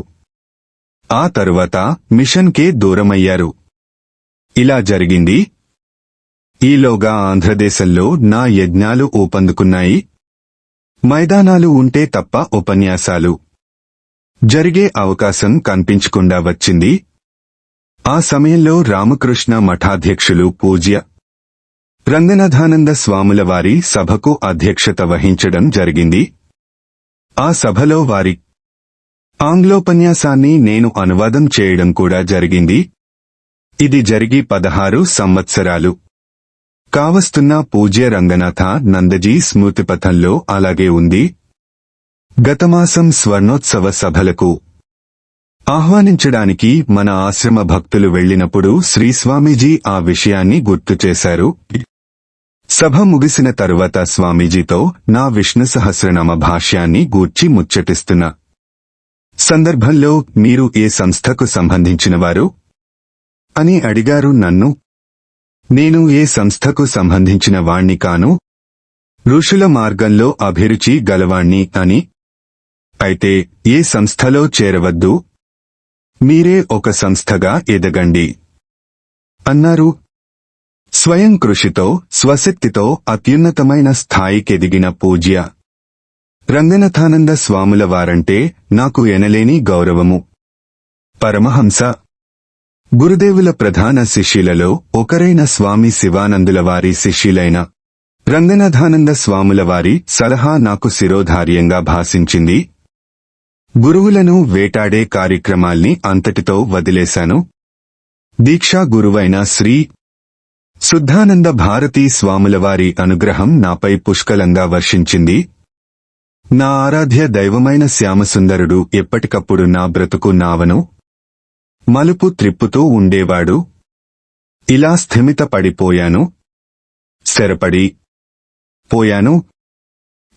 ఆ తరువాత మిషన్కే దూరమయ్యారు. ఇలా జరిగింది. ఈలోగా ఆంధ్రదేశంలో నా యజ్ఞాలు ఊపందుకున్నాయి. మైదానాలు ఉంటే తప్ప ఉపన్యాసాలు జరిగే అవకాశం కనిపించకుండా వచ్చింది. ఆ సమయంలో రామకృష్ణ మఠాధ్యక్షులు పూజ్య రంగనాథానంద స్వాముల వారి సభకు అధ్యక్షత వహించడం జరిగింది. ఆ సభలో వారి ఆంగ్లోపన్యాసాన్ని నేను అనువాదం చేయడం కూడా జరిగింది. ఇది జరిగి 16 సంవత్సరాలు కావస్తున్న పూజ్య రంగనాథ నందజీ స్మృతిపథంలో అలాగే ఉంది. గతమాసం స్వర్ణోత్సవ సభలకు ఆహ్వానించడానికి మన ఆశ్రమ భక్తులు వెళ్లినప్పుడు శ్రీస్వామీజీ ఆ విషయాన్ని గుర్తు చేశారు. సభ ముగిసిన తరువాత స్వామీజీతో నా విష్ణు సహస్రనామ భాష్యాన్ని గూర్చి ముచ్చటిస్తున్న సందర్భంలో మీరు ఏ సంస్థకు సంబంధించినవారు అని అడిగారు నన్ను. నేను ఏ సంస్థకు సంబంధించిన వాణ్ణి కాను, ఋషుల మార్గంలో అభిరుచి గలవాణ్ణి అని. అయితే ఏ సంస్థలో చేరవద్దు, మీరే ఒక సంస్థగా ఎదగండి అన్నారు. స్వయం కృషితో స్వశక్తితో అత్యున్నతమైన స్థాయికెదిగిన పూజ్య రంగనాథానంద స్వాముల వారంటే నాకు ఎనలేని గౌరవము. పరమహంస గురుదేవుల ప్రధాన శిష్యులలో ఒకరైన స్వామి శివానందుల వారి శిష్యులైన రంగనాథానంద స్వాముల వారి సలహా నాకు శిరోధార్యంగా భాసించింది. గురువులను వేటాడే కార్యక్రమాల్ని అంతటితో వదిలేశాను. దీక్షా గురువైన శ్రీ శుద్ధానంద భారతీ స్వాములవారి అనుగ్రహం నాపై పుష్కలంగా వర్షించింది. నా ఆరాధ్య దైవమైన శ్యామసుందరుడు ఎప్పటికప్పుడు నా బ్రతుకు నావను మలుపు త్రిప్పుతూ ఉండేవాడు. ఇలా స్థిమిత పడిపోయాను, స్థిరపడి పోయాను.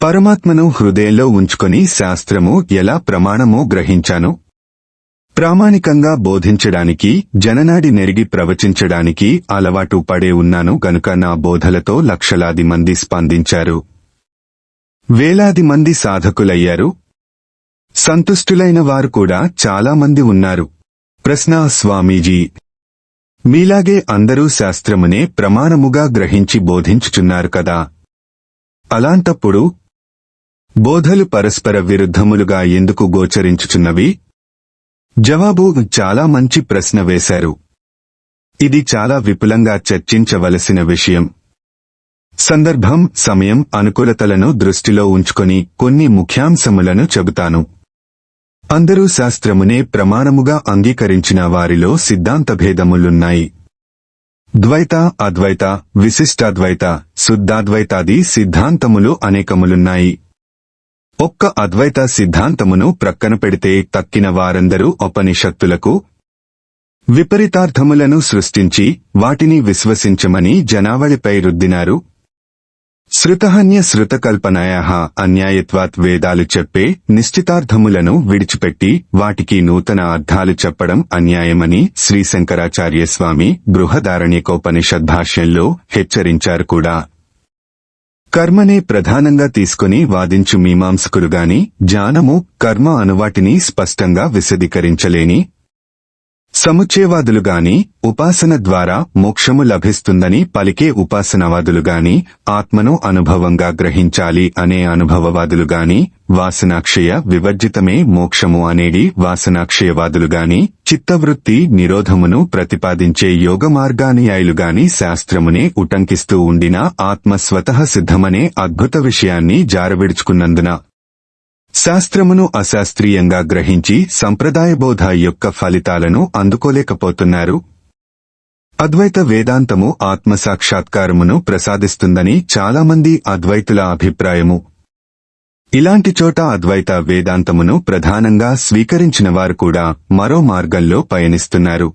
పరమాత్మను హృదయంలో ఉంచుకొని శాస్త్రము ఎలా ప్రమాణమో గ్రహించాను. ప్రామాణికంగా బోధించడానికి, జననాడి నెరిగి ప్రవచించడానికి అలవాటు పడే ఉన్నాను గనుక నా బోధలతో లక్షలాది మంది స్పందించారు. వేలాది మంది సాధకులయ్యారు. సంతుష్టులైన వారు కూడా చాలా మంది ఉన్నారు. ప్రశ్న: స్వామీజీ, మీలాగే అందరూ శాస్త్రమునే ప్రమాణముగా గ్రహించి బోధించుచున్నారు కదా, అలాంటప్పుడు బోధలు పరస్పర విరుద్ధములుగా ఎందుకు గోచరించుచున్నవి? జవాబు: చాలా మంచి ప్రశ్న వేశారు. ఇది చాలా విపులంగా చర్చించవలసిన విషయం. సందర్భం, సమయం, అనుకూలతలను దృష్టిలో ఉంచుకొని కొన్ని ముఖ్యాంశములను చెబుతాను. అందరూ శాస్త్రమునే ప్రమాణముగా అంగీకరించిన వారిలో సిద్ధాంత భేదములున్నాయి. ద్వైత, అద్వైత, విశిష్టాద్వైత, శుద్ధాద్వైతాది సిద్ధాంతములు అనేకములున్నాయి. ఒక్క అద్వైత సిద్ధాంతమును ప్రక్కన పెడితే తక్కిన వారందరూ ఉపనిషత్తులకు విపరీతార్థములను సృష్టించి వాటిని విశ్వసించమని జనావళిపై రుద్దినారు. శృతహన్య శృతకల్పనయః అన్యాయత్వాత్ వేదాలు చెప్పే నిశ్చితార్థములను విడిచిపెట్టి వాటికి నూతన అర్థాలు చెప్పడం అన్యాయమని శ్రీశంకరాచార్యస్వామి బృహదారణ్యకోపనిషద్ భాష్యంలో హెచ్చరించారు కూడా. కర్మనే ప్రధానంగా తీసుకుని వాదించు మీమాంసకులుగాని జ్ఞానము, కర్మ అనువాటిని స్పష్టంగా విశదీకరించలేని సముచ్చయవాదులుగాని ఉపాసన ద్వారా మోక్షము లభిస్తుందని పలికే ఉపాసనవాదులుగాని ఆత్మను అనుభవంగా గ్రహించాలి అనే అనుభవవాదులుగాని వాసనాక్షయ వివర్జితమే మోక్షము అనేడి వాసనాక్షయవాదులుగాని చిత్తవృత్తి నిరోధమును ప్రతిపాదించే యోగమార్గానుయాయులుగాని శాస్త్రమునే ఉటంకిస్తూ ఉండిన ఆత్మ స్వతః సిద్ధమనే అద్భుత విషయాన్ని జారవిడుచుకున్నందున శాస్త్రమును అశాస్త్రీయంగా గ్రహించి సంప్రదాయబోధ యొక్క ఫలితాలను అందుకోలేకపోతున్నారు. అద్వైత వేదాంతము ఆత్మసాక్షాత్కారమును ప్రసాదిస్తుందని చాలామంది అద్వైతుల అభిప్రాయము. ఇలాంటి చోట అద్వైత వేదాంతమును ప్రధానంగా స్వీకరించిన వారు కూడా మరో మార్గంలో పయనిస్తున్నారు.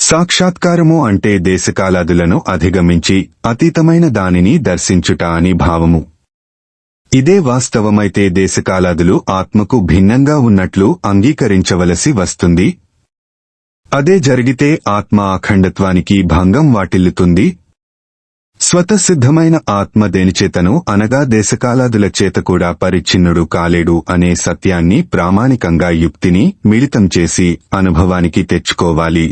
సాక్షాత్కారము అంటే దేశకాలాదులను అధిగమించి అతీతమైన దానిని దర్శించుట అని భావము. ఇదే వాస్తవమైతే దేశకాలాదులు ఆత్మకు భిన్నంగా ఉన్నట్లు అంగీకరించవలసి వస్తుంది. అదే జరిగితే ఆత్మ అఖండత్వానికి భంగం వాటిల్లుతుంది. స్వతసిద్ధమైన ఆత్మ దేనిచేతను అనగా దేశకాలాదుల చేత కూడా పరిచ్ఛిన్నుడు కాలేడు అనే సత్యాన్ని ప్రామాణికంగా యుక్తిని మిళితం చేసి అనుభవానికి తెచ్చుకోవాలి.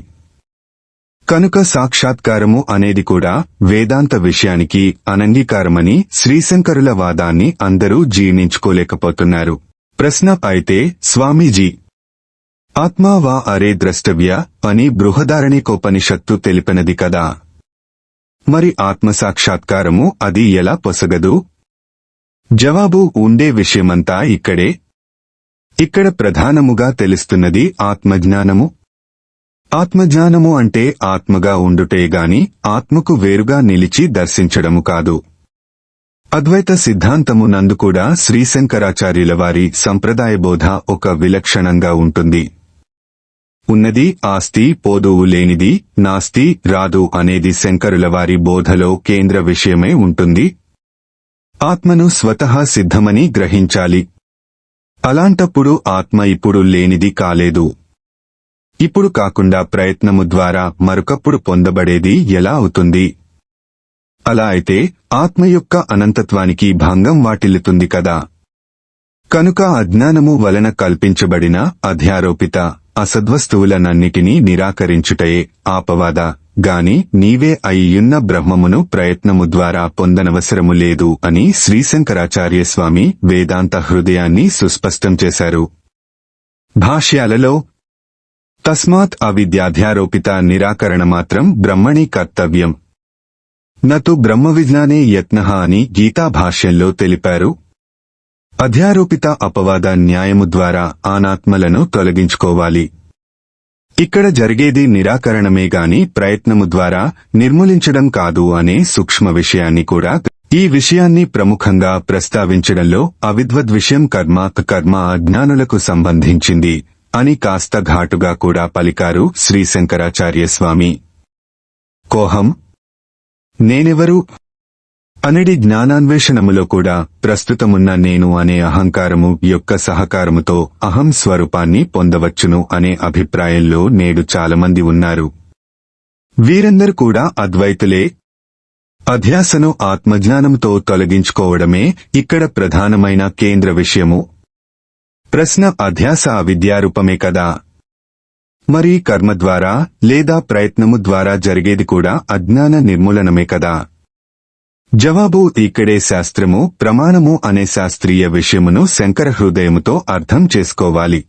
కనుక సాక్షాత్కారము అనేది కూడా వేదాంత విషయానికి అనంగీకారమని శ్రీశంకరుల వాదాన్ని అందరూ జీర్ణించుకోలేకపోతున్నారు. ప్రశ్న: అయితే స్వామీజీ, ఆత్మా వా అరే ద్రష్టవ్య అని బృహదారణ్యకోపనిషత్తు తెలిపినది కదా, మరి ఆత్మసాక్షాత్కారము అది ఎలా పొసగదు? జవాబు: ఉండే విషయమంతా ఇక్కడే. ఇక్కడ ప్రధానముగా తెలుస్తున్నది ఆత్మజ్ఞానము. ఆత్మజ్ఞానము అంటే ఆత్మగా ఉండుటేగాని ఆత్మకు వేరుగా నిలిచి దర్శించడము కాదు. అద్వైత సిద్ధాంతము నందు కూడా శ్రీశంకరాచార్యుల వారి సంప్రదాయబోధ ఒక విలక్షణంగా ఉంటుంది. ఉన్నది ఆస్తి, పోదువు లేనిది నాస్తి, రాదు అనేది శంకరుల వారి బోధలో కేంద్ర విషయమై ఉంటుంది. ఆత్మను స్వతః సిద్ధమని గ్రహించాలి. అలాంటప్పుడు ఆత్మ ఇప్పుడు లేనిది కాలేదు. ఇప్పుడు కాకుండా ప్రయత్నము ద్వారా మరొకప్పుడు పొందబడేది ఎలా అవుతుంది? అలా అయితే ఆత్మ యొక్క అనంతత్వానికి భంగం వాటిల్లుతుంది కదా. కనుక అజ్ఞానము వలన కల్పించబడిన అధ్యారోపిత అసద్వస్తువులనన్నిటినీ నిరాకరించుటయే ఆపవాద గాని నీవే అయ్యున్న బ్రహ్మమును ప్రయత్నము ద్వారా పొందనవసరము లేదు అని శ్రీశంకరాచార్యస్వామి వేదాంత హృదయాన్ని సుస్పష్టం చేశారు. భాష్యాలలో తస్మాత్ అవిద్యాధ్యారోపిత నిరాకరణమాత్రం బ్రహ్మణి కర్తవ్యం నతు బ్రహ్మవిజ్ఞానే యత్నః అని గీతాభాష్యంలో తెలిపారు. అధ్యారోపిత అపవాద న్యాయము ద్వారా అనాత్మలను తొలగించుకోవాలి. ఇక్కడ జరిగేది నిరాకరణమే గాని ప్రయత్నము ద్వారా నిర్మూలించడం కాదు అనే సూక్ష్మ విషయాన్ని కూడా ఈ విషయాన్ని ప్రముఖంగా ప్రస్తావించడంలో అవిద్వద్విషయం కర్మ అజ్ఞానులకు సంబంధించింది అని కాస్త ఘాటుగా కూడా పలికారు శ్రీశంకరాచార్యస్వామి. కోహం, నేనెవరు అనడి జ్ఞానాన్వేషణములో కూడా ప్రస్తుతమున్న నేను అనే అహంకారము యొక్క సహకారముతో అహం స్వరూపాన్ని పొందవచ్చును అనే అభిప్రాయంలో నేడు చాలామంది ఉన్నారు. వీరందరూ కూడా అద్వైతులే. అధ్యాసను ఆత్మజ్ఞానంతో తొలగించుకోవడమే ఇక్కడ ప్రధానమైన కేంద్ర విషయము. ప్రశ్న: అధ్యాస అవిద్యారూపమే కదా, మరి కర్మ ద్వారా లేదా ప్రయత్నము ద్వారా జరిగేది కూడా అజ్ఞాన నిర్మూలనమే కదా. జవాబు: ఇక్కడే శాస్త్రము, ప్రమాణము అనే శాస్త్రీయ విషయమును శంకర హృదయముతో అర్థం చేసుకోవాలి.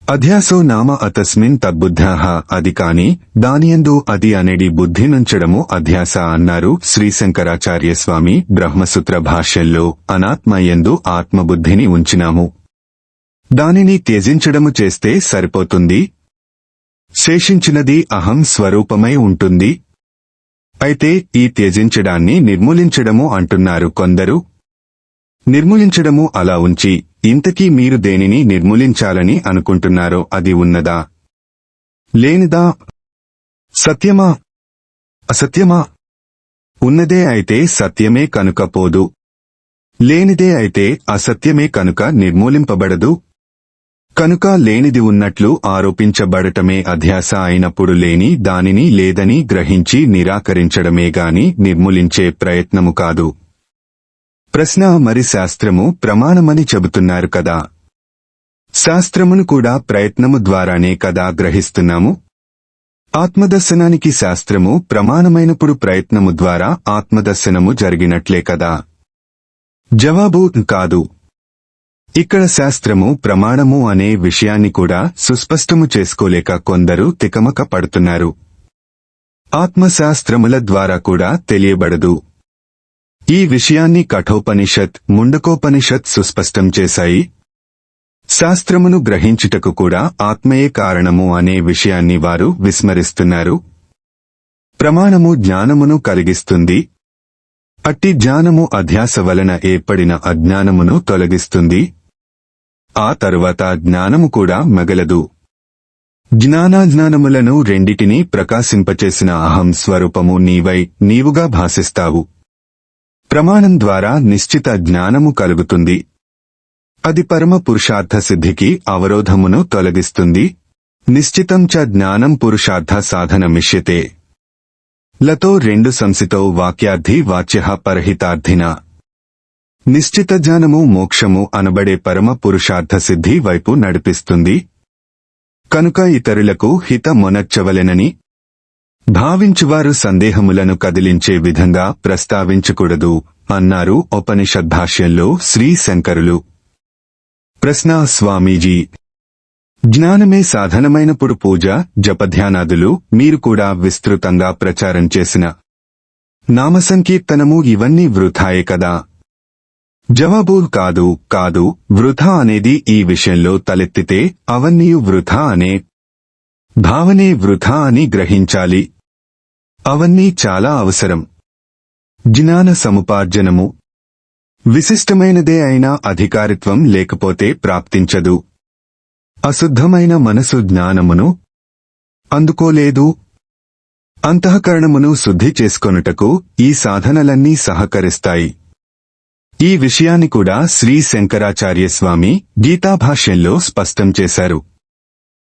అధ్యాసో నామ అతస్మిన్ తద్బుద్ధ్యాః అది కాని దానియందు అది అనేది బుద్ధి నుంచడము అధ్యాస అన్నారు శ్రీశంకరాచార్యస్వామి బ్రహ్మసూత్ర భాష్యంలో. అనాత్మయందు ఆత్మబుద్ధిని ఉంచినాము, దానిని త్యజించడము చేస్తే సరిపోతుంది. శేషించినది అహం స్వరూపమై ఉంటుంది. అయితే ఈ త్యజించడాన్ని నిర్మూలించడము అంటున్నారు కొందరు. నిర్మూలించడము అలా ఉంచి ఇంతకీ మీరు దేనిని నిర్మూలించాలని అనుకుంటున్నారో అది ఉన్నదా? లేనిదా? సత్యమా? అసత్యమా? ఉన్నదే అయితే సత్యమే కనుక పోదు. లేనిదే అయితే అసత్యమే కనుక నిర్మూలింపబడదు. కనుక లేనిది ఉన్నట్లు ఆరోపించబడటమే అధ్యాస అయినప్పుడు లేని దానిని లేదని గ్రహించి నిరాకరించడమే గాని నిర్మూలించే ప్రయత్నము కాదు. ప్రశ్న: మరి శాస్త్రము ప్రమాణమని చెబుతున్నారు కదా. శాస్త్రమును కూడా ప్రయత్నము ద్వారానే కదా గ్రహిస్తున్నాము. ఆత్మదర్శనానికి శాస్త్రము ప్రమాణమైనప్పుడు ప్రయత్నము ద్వారా ఆత్మదర్శనము జరిగినట్లే కదా. జవాబు: కాదు. ఇక్కడ శాస్త్రము ప్రమాణము అనే విషయాన్ని కూడా సుస్పష్టము చేసుకోలేక కొందరు తికమక పడుతున్నారు. ఆత్మశాస్త్రముల ద్వారా కూడా తెలియబడదు. ఈ విషయాన్ని కఠోపనిషత్, ముండకోపనిషత్ సుస్పష్టం చేశాయి. శాస్త్రమును గ్రహించుటకు కూడా ఆత్మయే కారణము అనే విషయాన్ని వారు విస్మరిస్తున్నారు. ప్రమాణము జ్ఞానమును కలిగిస్తుంది. అట్టి జ్ఞానము అధ్యాస వలన ఏర్పడిన అజ్ఞానమును తొలగిస్తుంది. ఆ తరువాత జ్ఞానము కూడా మిగలదు. జ్ఞానాజ్ఞానములను రెండిటినీ ప్రకాశింపచేసిన అహం స్వరూపము నీవై నీవుగా భాసిస్తావు. ప్రమాణం ద్వారా నిశ్చిత జ్ఞానము కలుగుతుంది. అది పరమ పురుషార్థ సిద్ధికి అవరోధమును తొలగిస్తుంది. నిశ్చితం చ జ్ఞానం పురుషార్థ సాధనమిష్యతే. లతో రెండు సంసితో వాక్యార్థి వాచ్యః పరహితార్థిన. నిశ్చిత జ్ఞానము మోక్షము అనబడే పరమ పురుషార్థ సిద్ధి వైపు నడిపిస్తుంది. కనుక ఇతరులకు హిత మొనర్చవలెనని భావించువారు సందేహములను కదిలించే విధంగా ప్రస్తావించకూడదు అన్నారు ఉపనిషద్భాష్యంలో శ్రీ శంకరులు. ప్రశ్న: స్వామీజీ, జ్ఞానమే సాధనమైనప్పుడు పూజ, జపధ్యానాదులు, మీరు కూడా విస్తృతంగా ప్రచారం చేసిన నామసంకీర్తనము ఇవన్నీ వృథాయే కదా. జవాబు: కాదు, కాదు. వృథా అనేది ఈ విషయంలో తలెత్తితే అవన్నీయు వృథా అనే భావనే వృథా అని గ్రహించాలి. అవన్నీ చాలా అవసరం. జ్ఞాన సముపార్జనము విశిష్టమైనదే అయినా అధికారిత్వం లేకపోతే ప్రాప్తించదు. అశుద్ధమైన మనసు జ్ఞానమును అందుకోలేదు. అంతఃకరణమును శుద్ధి చేసుకొనుటకు ఈ సాధనలన్నీ సహకరిస్తాయి. ఈ విషయాన్ని కూడా శ్రీ శంకరాచార్య స్వామి గీతాభాష్యంలో స్పష్టం చేశారు.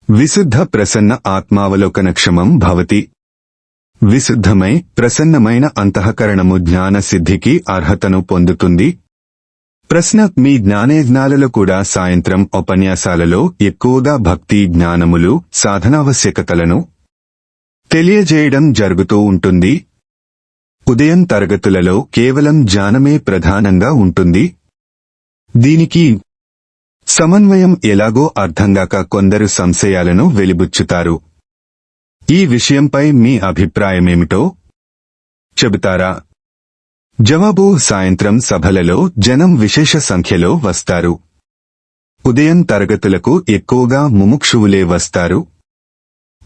విశుద్ధ ప్రసన్న ఆత్మావలోకనక్షమం భవతి. విశుద్ధమై ప్రసన్నమైన అంతఃకరణము జ్ఞాన సిద్ధికి అర్హతను పొందుతుంది. ప్రశ్న: మీ జ్ఞానేజ్ఞాలలో కూడా సాయంత్రం ఉపన్యాసాలలో ఎక్కువగా భక్తి జ్ఞానములు, సాధనావశ్యకతలను తెలియజేయడం జరుగుతూ ఉంటుంది. ఉదయం తరగతులలో కేవలం జ్ఞానమే ప్రధానంగా ఉంటుంది. దీనికి సమన్వయం ఎలాగో అర్థంగాక కొందరు సంశయాలను వెలిబుచ్చుతారు. ఈ విషయంపై మీ అభిప్రాయమేమిటో చెబుతారా? జవాబు: సాయంత్రం సభలలో జనం విశేష సంఖ్యలో వస్తారు. ఉదయం తరగతులకు ఎక్కువగా ముముక్షువులే వస్తారు.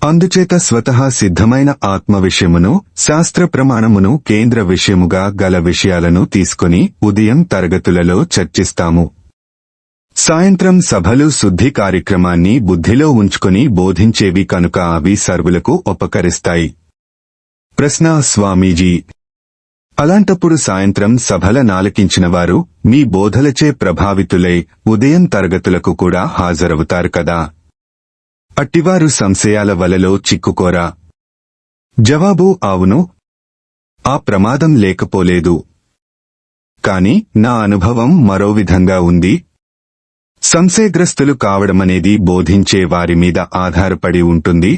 అందుచేత స్వతహా సిద్ధమైన ఆత్మ విషయమును, శాస్త్ర ప్రమాణమును కేంద్ర విషయముగా గల విషయాలను తీసుకుని ఉదయం తరగతులలో చర్చిస్తాము. సాయంత్రం సభలు శుద్ధి కార్యక్రమాన్ని బుద్ధిలో ఉంచుకుని బోధించేవి కనుక అవి సర్వులకు ఉపకరిస్తాయి. ప్రశ్న: స్వామీజీ, అలాంటప్పుడు సాయంత్రం సభల నాలకించిన వారు మీ బోధలచే ప్రభావితులై ఉదయం తరగతులకు కూడా హాజరవుతారు కదా. అట్టివారు సంశయాల వలలో చిక్కుకోరా? జవాబు: అవును. ఆ ప్రమాదం లేకపోలేదు. కాని నా అనుభవం మరో విధంగా ఉంది. సంశయగ్రస్తులు కావడమనేది బోధించే వారి మీద ఆధారపడి ఉంటుంది.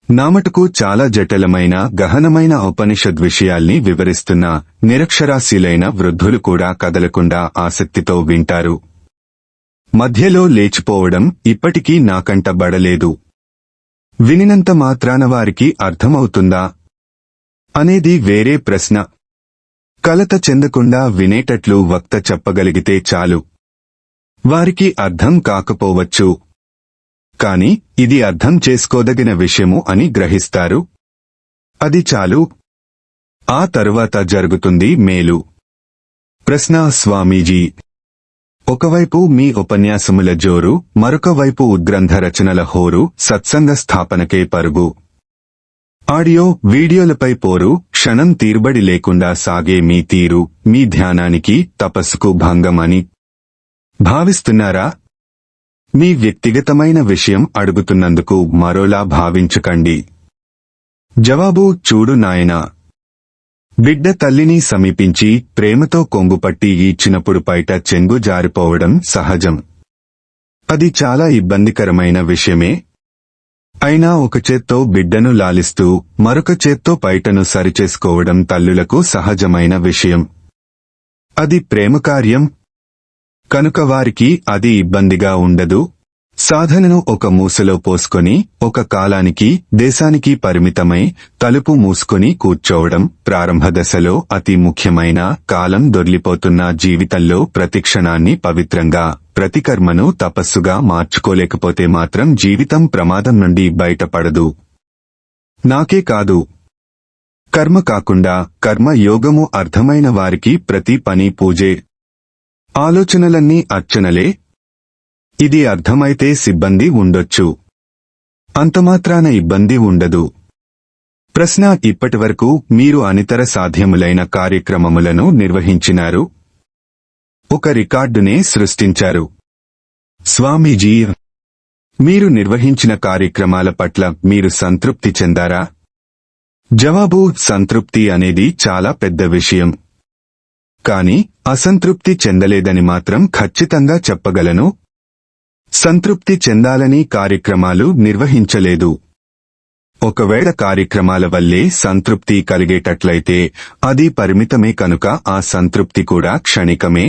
నామటుకు చాలా జటిలమైన గహనమైన ఉపనిషద్ విషయాల్ని వివరిస్తున్న నిరక్షరాస్యులైన వృద్ధులు కూడా కదలకుండా ఆసక్తితో వింటారు. మధ్యలో లేచిపోవడం ఇప్పటికీ నాకంటబడలేదు. వినినంత మాత్రాన వారికి అర్థమవుతుందా అనేది వేరే ప్రశ్న. కలత చెందకుండా వినేటట్లు వక్త చెప్పగలిగితే చాలు. వారికి అర్థం కాకపోవచ్చు, కాని ఇది అర్థం చేసుకోదగిన విషయము అని గ్రహిస్తారు. అది చాలు. ఆ తరువాత జరుగుతుంది మేలు. ప్రశ్న: స్వామీజీ, ఒకవైపు మీ ఉపన్యాసముల జోరు, మరొక వైపు ఉద్గ్రంథ రచనల హోరు, సత్సంగ స్థాపనకే పరుగు. ఆడియో, వీడియోలపై పోరు, క్షణం తీరుబడి లేకుండా సాగే మీ తీరు, మీ ధ్యానానికి, తపస్సుకు భంగం అని భావిస్తున్నారా? మీ వ్యక్తిగతమైన విషయం అడుగుతున్నందుకు మరోలా భావించకండి. జవాబు: చూడు నాయనా, బిడ్డ తల్లిని సమీపించి ప్రేమతో కొంగుపట్టి ఈడ్చినప్పుడు పైట చెంగు జారిపోవడం సహజం. అది చాలా ఇబ్బందికరమైన విషయమే. అయినా ఒక చేత్తో బిడ్డను లాలిస్తూ మరొక చేత్తో పైటను సరిచేసుకోవడం తల్లులకు సహజమైన విషయం. అది ప్రేమ కార్యం కనుక వారికి అది ఇబ్బందిగా ఉండదు. సాధనను ఒక మూసలో పోసుకొని ఒక కాలానికి, దేశానికి పరిమితమై తలుపు మూసుకొని కూర్చోవడం ప్రారంభ దశలో అతి ముఖ్యమైన కాలం. దొర్లిపోతున్న జీవితంలో ప్రతి క్షణాన్ని పవిత్రంగా, ప్రతి కర్మను తపస్సుగా మార్చుకోలేకపోతే మాత్రం జీవితం ప్రమాదం నుండి బయటపడదు. నాకే కాదు, కర్మ కాకుండా కర్మ యోగము అర్థమైన వారికి ప్రతి పని పూజే, ఆలోచనలన్నీ అర్చనలే. ఇది అర్థమైతే సిబ్బంది ఉండొచ్చు, అంతమాత్రాన ఇబ్బంది ఉండదు. ప్రశ్న: ఇప్పటివరకు మీరు అనితర సాధ్యములైన కార్యక్రమములను నిర్వహించినారు, ఒక రికార్డునే సృష్టించారు. స్వామీజీ, మీరు నిర్వహించిన కార్యక్రమాల పట్ల మీరు సంతృప్తి చెందారా? జవాబు: సంతృప్తి అనేది చాలా పెద్ద విషయం. కాని అసంతృప్తి చెందలేదని మాత్రం ఖచ్చితంగా చెప్పగలను. సంతృప్తి చెందాలని కార్యక్రమాలు నిర్వహించలేదు. ఒకవేళ కార్యక్రమాల వల్లే సంతృప్తి కలిగేటట్లయితే అది పరిమితమే కనుక ఆ సంతృప్తి కూడా క్షణికమే.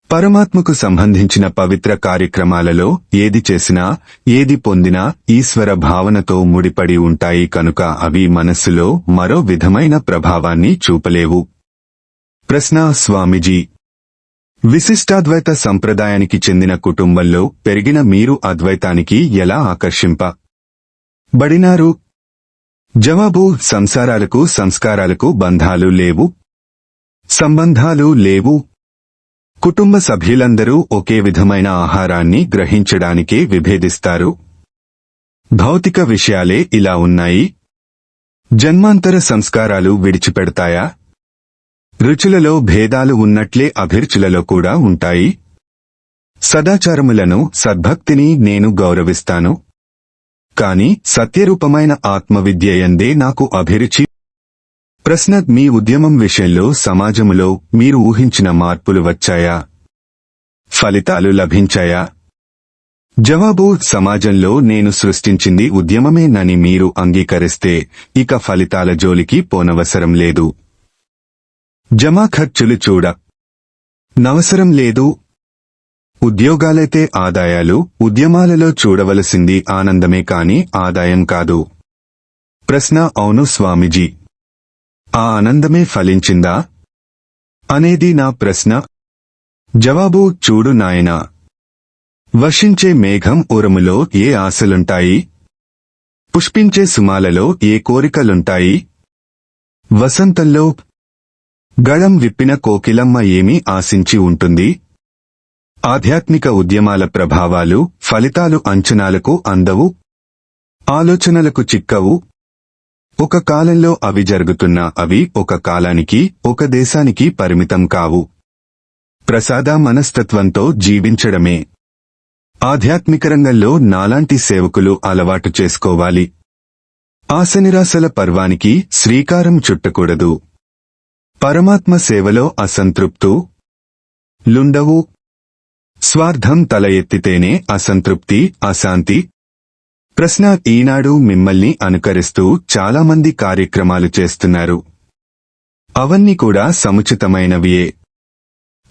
పరమాత్మకు సంబంధించిన పవిత్ర కార్యక్రమాలలో ఏది చేసినా, ఏది పొందినా ఈశ్వర భావనతో ముడిపడి ఉంటాయి కనుక అవి మనస్సులో మరో విధమైన ప్రభావాన్ని చూపలేవు. ప్రశ్న: స్వామీజీ, విశిష్టాద్వైత సంప్రదాయానికి చెందిన కుటుంబంలో పెరిగిన మీరు అద్వైతానికి ఎలా ఆకర్షింపబడినారు? జవాబు: సంసారాలకు, సంస్కారాలకు బంధాలు లేవు, సంబంధాలు లేవు. కుటుంబ సభ్యులందరూ ఒకే విధమైన ఆహారాన్ని గ్రహించడానికే విభేదిస్తారు. భౌతిక విషయాలే ఇలా ఉన్నాయి. జన్మాంతర సంస్కారాలు విడిచిపెడతాయా? రుచులలో భేదాలు ఉన్నట్లే అభిరుచులలో కూడా ఉంటాయి. సదాచారములను, సద్భక్తిని నేను గౌరవిస్తాను. కాని సత్యరూపమైన ఆత్మవిద్యయందే నాకు అభిరుచి. ప్రశ్న: మీ ఉద్యమం విషయంలో సమాజములో మీరు ఊహించిన మార్పులు వచ్చాయా? ఫలితాలు లభించాయా? జవాబు: సమాజంలో నేను సృష్టించింది ఉద్యమమేనని మీరు అంగీకరిస్తే ఇక ఫలితాల జోలికి పోనవసరం లేదు. జమా ఖర్చులు చూడ నవసరం లేదు. ఉద్యోగాలైతే ఆదాయాలు, ఉద్యమాలలో చూడవలసింది ఆనందమే కాని ఆదాయం కాదు. ప్రశ్న: అవును స్వామీజీ, ఆ ఆనందమే ఫలించిందా అనేది నా ప్రశ్న. జవాబు: చూడు నాయనా, వర్షించే మేఘం ఉరుములో ఏ ఆశలుంటాయి? పుష్పించే సుమాలలో ఏ కోరికలుంటాయి? వసంతంలో గళం విప్పిన కోకిలమ్మ ఏమి ఆశించి ఉంటుంది? ఆధ్యాత్మిక ఉద్యమాల ప్రభావాలు, ఫలితాలు అంచనాలకు అందవు, ఆలోచనలకు చిక్కవు. ఒక కాలంలో అవి జరుగుతున్నా అవి ఒక కాలానికి, ఒక దేశానికి పరిమితం కావు. ప్రసాద మనస్తత్వంతో జీవించడమే ఆధ్యాత్మిక రంగంలో నాలాంటి సేవకులు అలవాటు చేసుకోవాలి. ఆశనిరాశల పర్వానికి శ్రీకారం చుట్టకూడదు. పరమాత్మ సేవలో అసంతృప్తు లుండవు. స్వార్థం తల ఎత్తితేనే అసంతృప్తి, అశాంతి. ప్రశ్న: ఈనాడు మిమ్మల్ని అనుకరిస్తూ చాలామంది కార్యక్రమాలు చేస్తున్నారు. అవన్నీ కూడా సముచితమైనవియే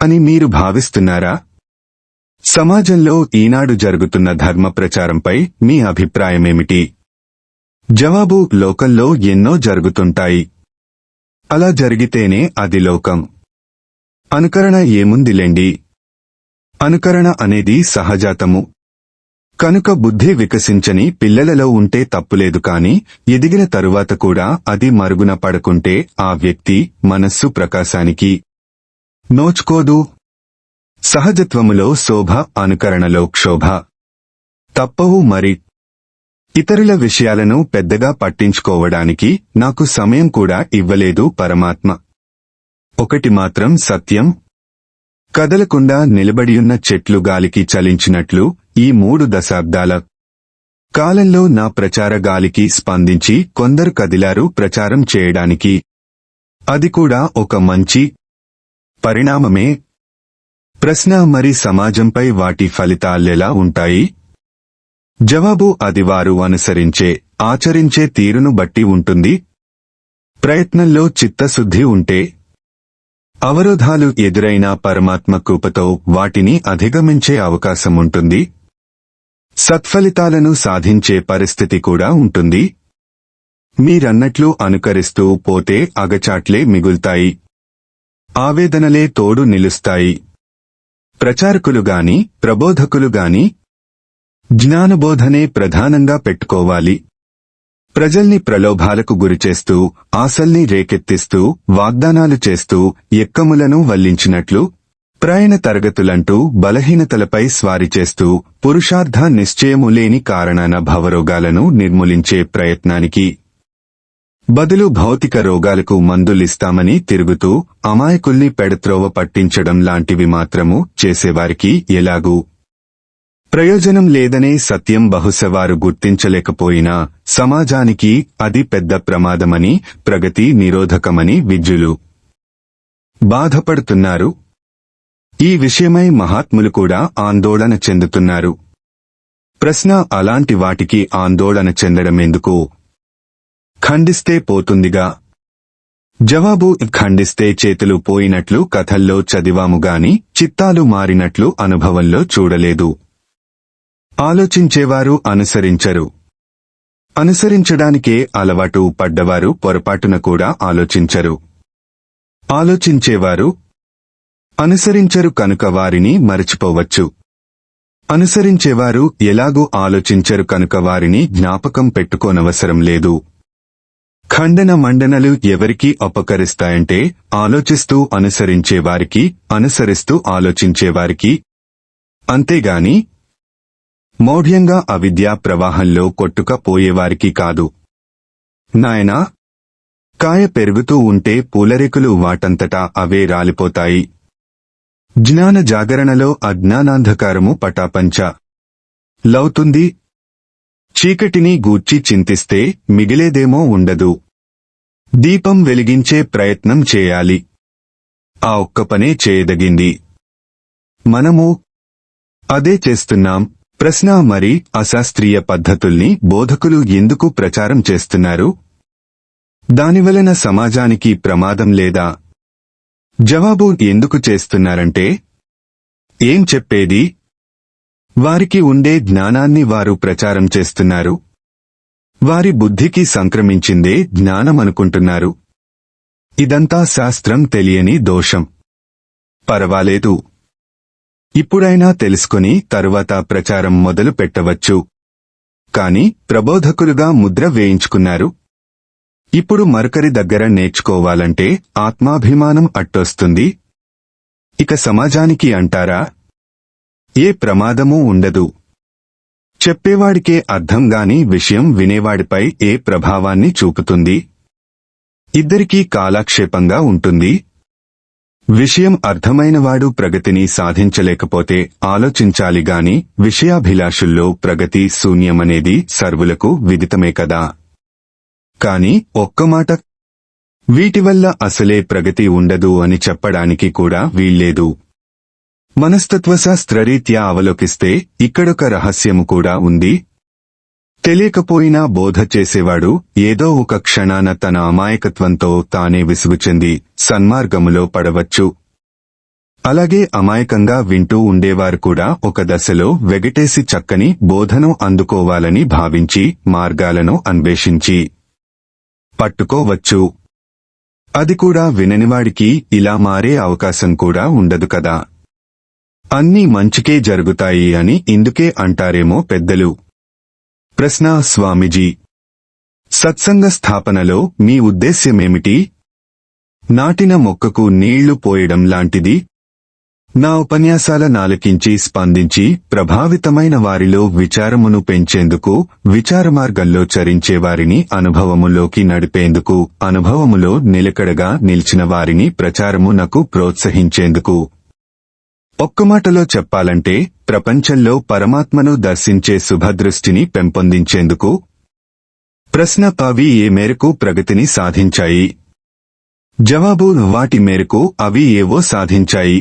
అని మీరు భావిస్తున్నారా? సమాజంలో ఈనాడు జరుగుతున్న ధర్మ ప్రచారంపై మీ అభిప్రాయమేమిటి? జవాబు: లోకంలో ఎన్నో జరుగుతుంటాయి. అలా జరిగితేనే అది లోకం. అనుకరణ ఏముందిలేండి. అనుకరణ అనేది సహజాతము. కనుక బుద్ధి వికసించని పిల్లలలో ఉంటే తప్పులేదు కాని ఎదిగిన తరువాత కూడా అది మరుగున పడకుంటే ఆ వ్యక్తి మనస్సు ప్రకాశానికి నోచుకోదు. సహజత్వములో శోభ, అనుకరణలో క్షోభ తప్పవు మరి. ఇతరుల విషయాలను పెద్దగా పట్టించుకోవడానికి నాకు సమయం కూడా ఇవ్వలేదు పరమాత్మ. ఒకటి మాత్రం సత్యం, కదలకుండా నిలబడియున్న చెట్లు గాలికి చలించినట్లు ఈ 3 దశాబ్దాల కాలంలో నా ప్రచార గాలికి స్పందించి కొందరు కదిలారు ప్రచారం చేయడానికి. అది కూడా ఒక మంచి పరిణామమే. ప్రశ్న: మరి సమాజంపై వాటి ఫలితాలెలా ఉంటాయి? జవాబు: అది వారు అనుసరించే, ఆచరించే తీరును బట్టి ఉంటుంది. ప్రయత్నంలో చిత్తశుద్ధి ఉంటే, అవరోధాలు ఎదురైనా పరమాత్మ కృపతో వాటిని అధిగమించే అవకాశముంటుంది. సత్ఫలితాలను సాధించే పరిస్థితి కూడా ఉంటుంది. మీరన్నట్లు అనుకరిస్తూ పోతే అగచాట్లే మిగుల్తాయి, ఆవేదనలే తోడు నిలుస్తాయి. ప్రచారకులుగాని, ప్రబోధకులుగాని జ్ఞానబోధనే ప్రధానంగా పెట్టుకోవాలి. ప్రజల్ని ప్రలోభాలకు గురిచేస్తూ, ఆశల్ని రేకెత్తిస్తూ, వాగ్దానాలు చేస్తూ ఎక్కములను వల్లించినట్లు ప్రయాణ తరగతులంటూ బలహీనతలపై స్వారీ చేస్తూ పురుషార్థ నిశ్చయము లేని కారణాన భవరోగాలను నిర్మూలించే ప్రయత్నానికి బదులు భౌతిక రోగాలకు మందులిస్తామని తిరుగుతూ అమాయకుల్ని పెడత్రోవ పట్టించడం లాంటివి మాత్రము చేసేవారికి ఎలాగూ ప్రయోజనం లేదనే సత్యం బహుశా వారు గుర్తించలేకపోయినా సమాజానికి అది పెద్ద ప్రమాదమని, ప్రగతి నిరోధకమని విజ్జులు బాధపడుతున్నారు. ఈ విషయమై మహాత్ములు కూడా ఆందోళన చెందుతున్నారు. ప్రశ్న: అలాంటి వాటికి ఆందోళన చెందడమెందుకు? ఖండిస్తే పోతుందిగా. జవాబు: ఖండిస్తే చేతులు పోయినట్లు కథల్లో చదివాముగాని చిత్తాలు మారినట్లు అనుభవంలో చూడలేదు. ఆలోచించేవారు అనుసరించరు. అనుసరించడానికే అలవాటు పడ్డవారు పొరపాటున కూడా ఆలోచించరు. ఆలోచించేవారు అనుసరించరు కనుక వారిని మరచిపోవచ్చు. అనుసరించేవారు ఎలాగూ ఆలోచించరు కనుక వారిని జ్ఞాపకం పెట్టుకోనవసరం లేదు. ఖండన మండనలు ఎవరికి అపకరిస్తాయంటే ఆలోచిస్తూ అనుసరించేవారికి, అనుసరిస్తూ ఆలోచించేవారికి. అంతేగాని మౌఢ్యంగా అవిద్యా ప్రవాహంలో కొట్టుకపోయేవారికి కాదు. నాయనా, కాయ పెరుగుతూ ఉంటే పూలరేకులు వాటంతటా అవే రాలిపోతాయి. జ్ఞాన జాగరణలో అజ్ఞానాంధకారము పటాపంచ లవుతుంది. చీకటిని గూర్చి చింతిస్తే మిగిలేదేమో ఉండదు. దీపం వెలిగించే ప్రయత్నం చేయాలి. ఆ ఒక్క పనే చేయదగింది. మనము అదే చేస్తున్నాం. ప్రశ్న: మరి అశాస్త్రీయ పద్ధతుల్ని బోధకులు ఎందుకు ప్రచారం చేస్తున్నారు? దానివలన సమాజానికి ప్రమాదం లేదా? జవాబు: ఎందుకు చేస్తున్నారంటే ఏం చెప్పేది? వారికి ఉండే జ్ఞానాన్ని వారు ప్రచారం చేస్తున్నారు. వారి బుద్ధికి సంక్రమించిందే జ్ఞానమనుకుంటున్నారు. ఇదంతా శాస్త్రం తెలియని దోషం. పర్వాలేదు, ఇప్పుడైనా తెలుసుకుని తరువాత ప్రచారం మొదలు పెట్టవచ్చు. కాని ప్రబోధకులుగా ముద్ర వేయించుకున్నారు. ఇప్పుడు మరొకరి దగ్గర నేర్చుకోవాలంటే ఆత్మాభిమానం అట్టొస్తుంది. ఇక సమాజానికి అంటారా? ఏ ప్రమాదమూ ఉండదు. చెప్పేవాడికే అర్థంగాని విషయం వినేవాడిపై ఏ ప్రభావాన్ని చూపుతుంది? ఇద్దరికీ కాలక్షేపంగా ఉంటుంది. విషయం అర్థమైనవాడు ప్రగతిని సాధించలేకపోతే ఆలోచించాలిగాని విషయాభిలాషుల్లో ప్రగతి శూన్యమనేది సర్వులకు విదితమే కదా. కాని ఒక్క మాట, వీటివల్ల అసలే ప్రగతి ఉండదు అని చెప్పడానికి కూడా వీల్లేదు. మనస్తత్వశాస్త్రరీత్యా అవలోకిస్తే ఇక్కడొక రహస్యము కూడా ఉంది. తెలియకపోయినా బోధ చేసేవాడు ఏదో ఒక క్షణాన తన అమాయకత్వంతో తానే విసుగు చెంది సన్మార్గములో పడవచ్చు. అలాగే అమాయకంగా వింటూ ఉండేవారు కూడా ఒక దశలో వెగటేసి చక్కని బోధను అందుకోవాలని భావించి మార్గాలను అన్వేషించి పట్టుకోవచ్చు. అది కూడా విననివాడికి ఇలా మారే అవకాశం కూడా ఉండదు కదా. అన్నీ మంచికే జరుగుతాయి అని ఇందుకే అంటారేమో పెద్దలు. ప్రశ్న: స్వామీజీ, సత్సంగ స్థాపనలో మీ ఉద్దేశ్యమేమిటి? నాటిన మొక్కకు నీళ్లు పోయడం లాంటిది. నా ఉపన్యాసాలనాలకించి స్పందించి ప్రభావితమైన వారిలో విచారమును పెంచేందుకు, విచారమార్గంలో చరించే వారిని అనుభవములోకి నడిపేందుకు, అనుభవములో నిలకడగా నిలిచిన వారిని ప్రచారమునకు ప్రోత్సహించేందుకు. ఒక్క మాటలో చెప్పాలంటే ప్రపంచంలో పరమాత్మను దర్శించే శుభదృష్టిని పెంపొందించేందుకు. ప్రశ్న: అవి ఏ మేరకు ప్రగతిని సాధించాయి? జవాబు: వాటి మేరకు అవి ఏవో సాధించాయి.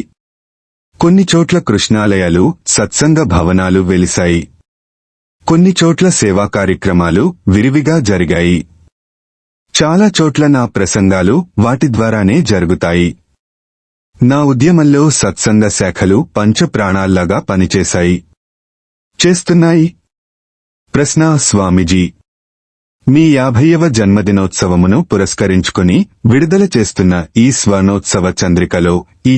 కొన్ని చోట్ల కృష్ణాలయాలు, సత్సంగ భవనాలు వెలిశాయి. కొన్ని చోట్ల సేవా కార్యక్రమాలు విరివిగా జరిగాయి. చాలా చోట్ల నా ప్రసంగాలు వాటి ద్వారానే జరుగుతాయి. నా ఉద్యమంలో సత్సంగ శాఖలు పంచప్రాణాల్లాగా పనిచేశాయి, చేస్తున్నాయి. ప్రశ్న: స్వామీజీ, మీ 50వ జన్మదినోత్సవమును పురస్కరించుకుని విడుదల చేస్తున్న ఈ స్వర్ణోత్సవ చంద్రికలో ఈ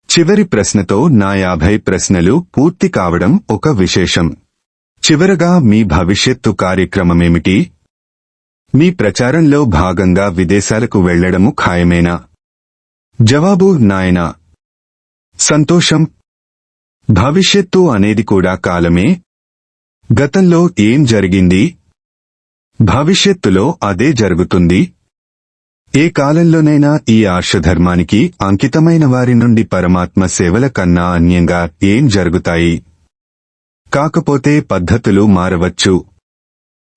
చివరి ప్రశ్నతో నా 50 ప్రశ్నలు పూర్తి కావడం ఒక విశేషం. చివరగా మీ భవిష్యత్తు కార్యక్రమమేమిటి? మీ ప్రచారంలో భాగంగా విదేశాలకు వెళ్లడము ఖాయమేనా? జవాబు: నాయనా, సంతోషం. భవిష్యత్తు అనేది కూడా కాలమే. గతంలో ఏం జరిగింది, భవిష్యత్తులో అదే జరుగుతుంది. ఏ కాలంలోనైనా ఈ ఆర్షధర్మానికి అంకితమైన వారి నుండి పరమాత్మ సేవల కన్నా అన్యంగా ఏం జరుగుతాయి? కాకపోతే పద్ధతులు మారవచ్చు,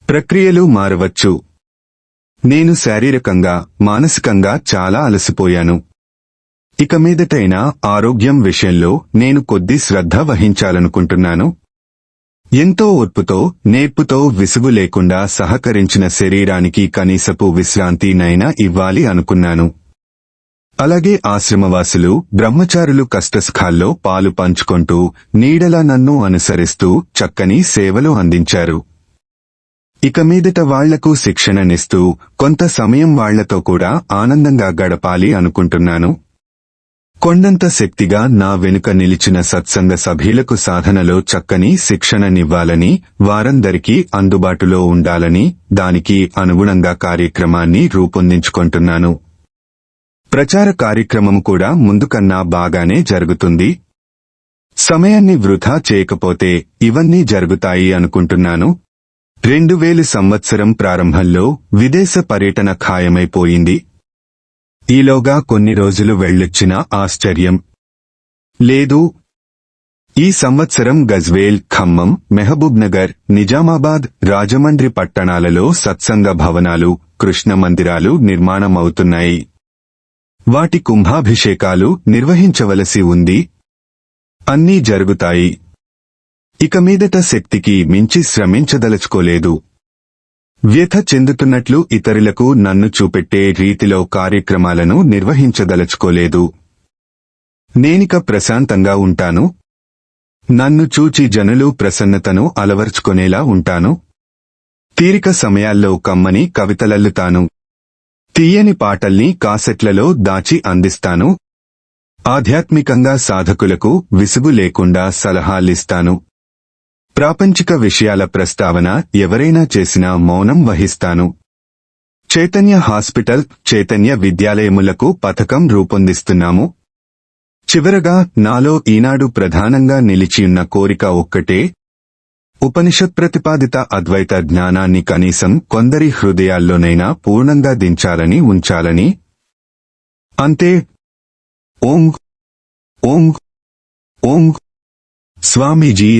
ప్రక్రియలు మారవచ్చు. నేను శారీరకంగా, మానసికంగా చాలా అలసిపోయాను. ఇక మీదటైనా ఆరోగ్యం విషయంలో నేను కొద్ది శ్రద్ధ వహించాలనుకుంటున్నాను. ఎంతో ఓర్పుతో, నేర్పుతో విసుగు లేకుండా సహకరించిన శరీరానికి కనీసపు విశ్రాంతినైనా ఇవ్వాలి అనుకున్నాను. అలాగే ఆశ్రమవాసులు, బ్రహ్మచారులు కష్టసుఖాల్లో పాలు పంచుకుంటూ నీడలా నన్ను అనుసరిస్తూ చక్కని సేవలు అందించారు. ఇక మీదట వాళ్లకు శిక్షణనిస్తూ కొంత సమయం వాళ్లతో కూడా ఆనందంగా గడపాలి అనుకుంటున్నాను. కొండంత శక్తిగా నా వెనుక నిలిచిన సత్సంగ సభ్యులకు సాధనలో చక్కని శిక్షణనివ్వాలని, వారందరికీ అందుబాటులో ఉండాలని, దానికి అనుగుణంగా కార్యక్రమాన్ని రూపొందించుకుంటున్నాను. ప్రచార కార్యక్రమం కూడా ముందుకన్నా బాగానే జరుగుతుంది. సమయాన్ని వృధా చేయకపోతే ఇవన్నీ జరుగుతాయి అనుకుంటున్నాను. 2000 సంవత్సరం ప్రారంభంలో విదేశ పర్యటన ఖాయమైపోయింది. ఈలోగా కొన్ని రోజులు వెళ్ళొచ్చినా ఆశ్చర్యం లేదు. ఈ సంవత్సరం గజ్వేల్, ఖమ్మం, మెహబూబ్నగర్, నిజామాబాద్, రాజమండ్రి పట్టణాలలో సత్సంగ భవనాలు, కృష్ణ మందిరాలు నిర్మాణమవుతున్నాయి. వాటి కుంభాభిషేకాలు నిర్వహించవలసి ఉంది. అన్నీ జరుగుతాయి. ఇక మీదట శక్తికి మించి శ్రమించదలుచుకోలేదు. వ్యథ చెందుతున్నట్లు ఇతరులకు నన్ను చూపెట్టే రీతిలో కార్యక్రమాలను నిర్వహించదలుచుకోలేదు. నేనిక ప్రశాంతంగా ఉంటాను. నన్ను చూచి జనులు ప్రసన్నతను అలవర్చుకొనేలా ఉంటాను. తీరిక సమయాల్లో కమ్మని కవితలల్లుతాను. తీయని పాటల్ని కాసెట్లలో దాచి అందిస్తాను. ఆధ్యాత్మికంగా సాధకులకు విసుగు లేకుండా సలహాలిస్తాను. ప్రాపంచిక విషయాల ప్రస్తావన ఎవరైనా చేసినా మౌనం వహిస్తాను. చైతన్య హాస్పిటల్, చైతన్య విద్యాలయములకు పథకం రూపొందిస్తున్నాము. చివరగా నాలో ఈనాడు ప్రధానంగా నిలిచియున్న కోరిక ఒక్కటే. ఉపనిషత్ ప్రతిపాదిత అద్వైత జ్ఞానాన్ని కనీసం కొందరి హృదయాల్లోనైనా పూర్ణంగా దించాలని, ఉంచాలని. అంతే. ఓం ఓం ఓం. స్వామీజీ,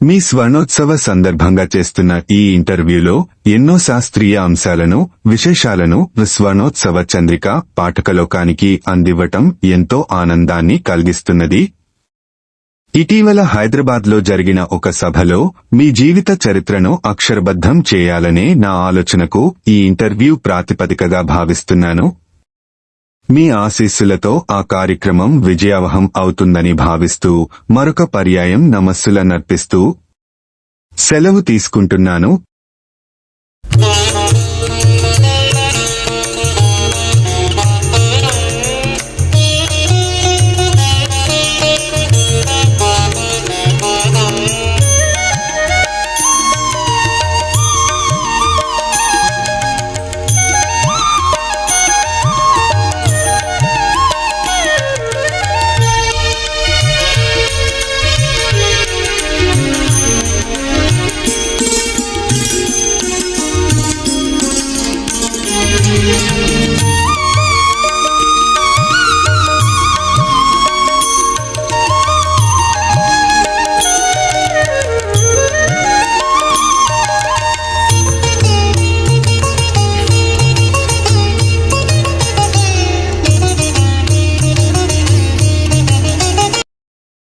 మీ స్వర్ణోత్సవ సందర్భంగా చేస్తున్న ఈ ఇంటర్వ్యూలో ఎన్నో శాస్త్రీయ అంశాలను, విశేషాలను స్వర్ణోత్సవ చంద్రిక పాఠకలోకానికి అందివ్వటం ఎంతో ఆనందాన్ని కలిగిస్తున్నది. ఇటీవల హైదరాబాద్లో జరిగిన ఒక సభలో మీ జీవిత చరిత్రను అక్షరబద్ధం చేయాలనే నా ఆలోచనకు ఈ ఇంటర్వ్యూ ప్రాతిపదికగా భావిస్తున్నాను. మీ ఆశీస్సులతో ఆ కార్యక్రమం విజయావహం అవుతుందని భావిస్తూ మరొక పర్యాయం నమస్సులనర్పిస్తూ సెలవు తీసుకుంటున్నాను.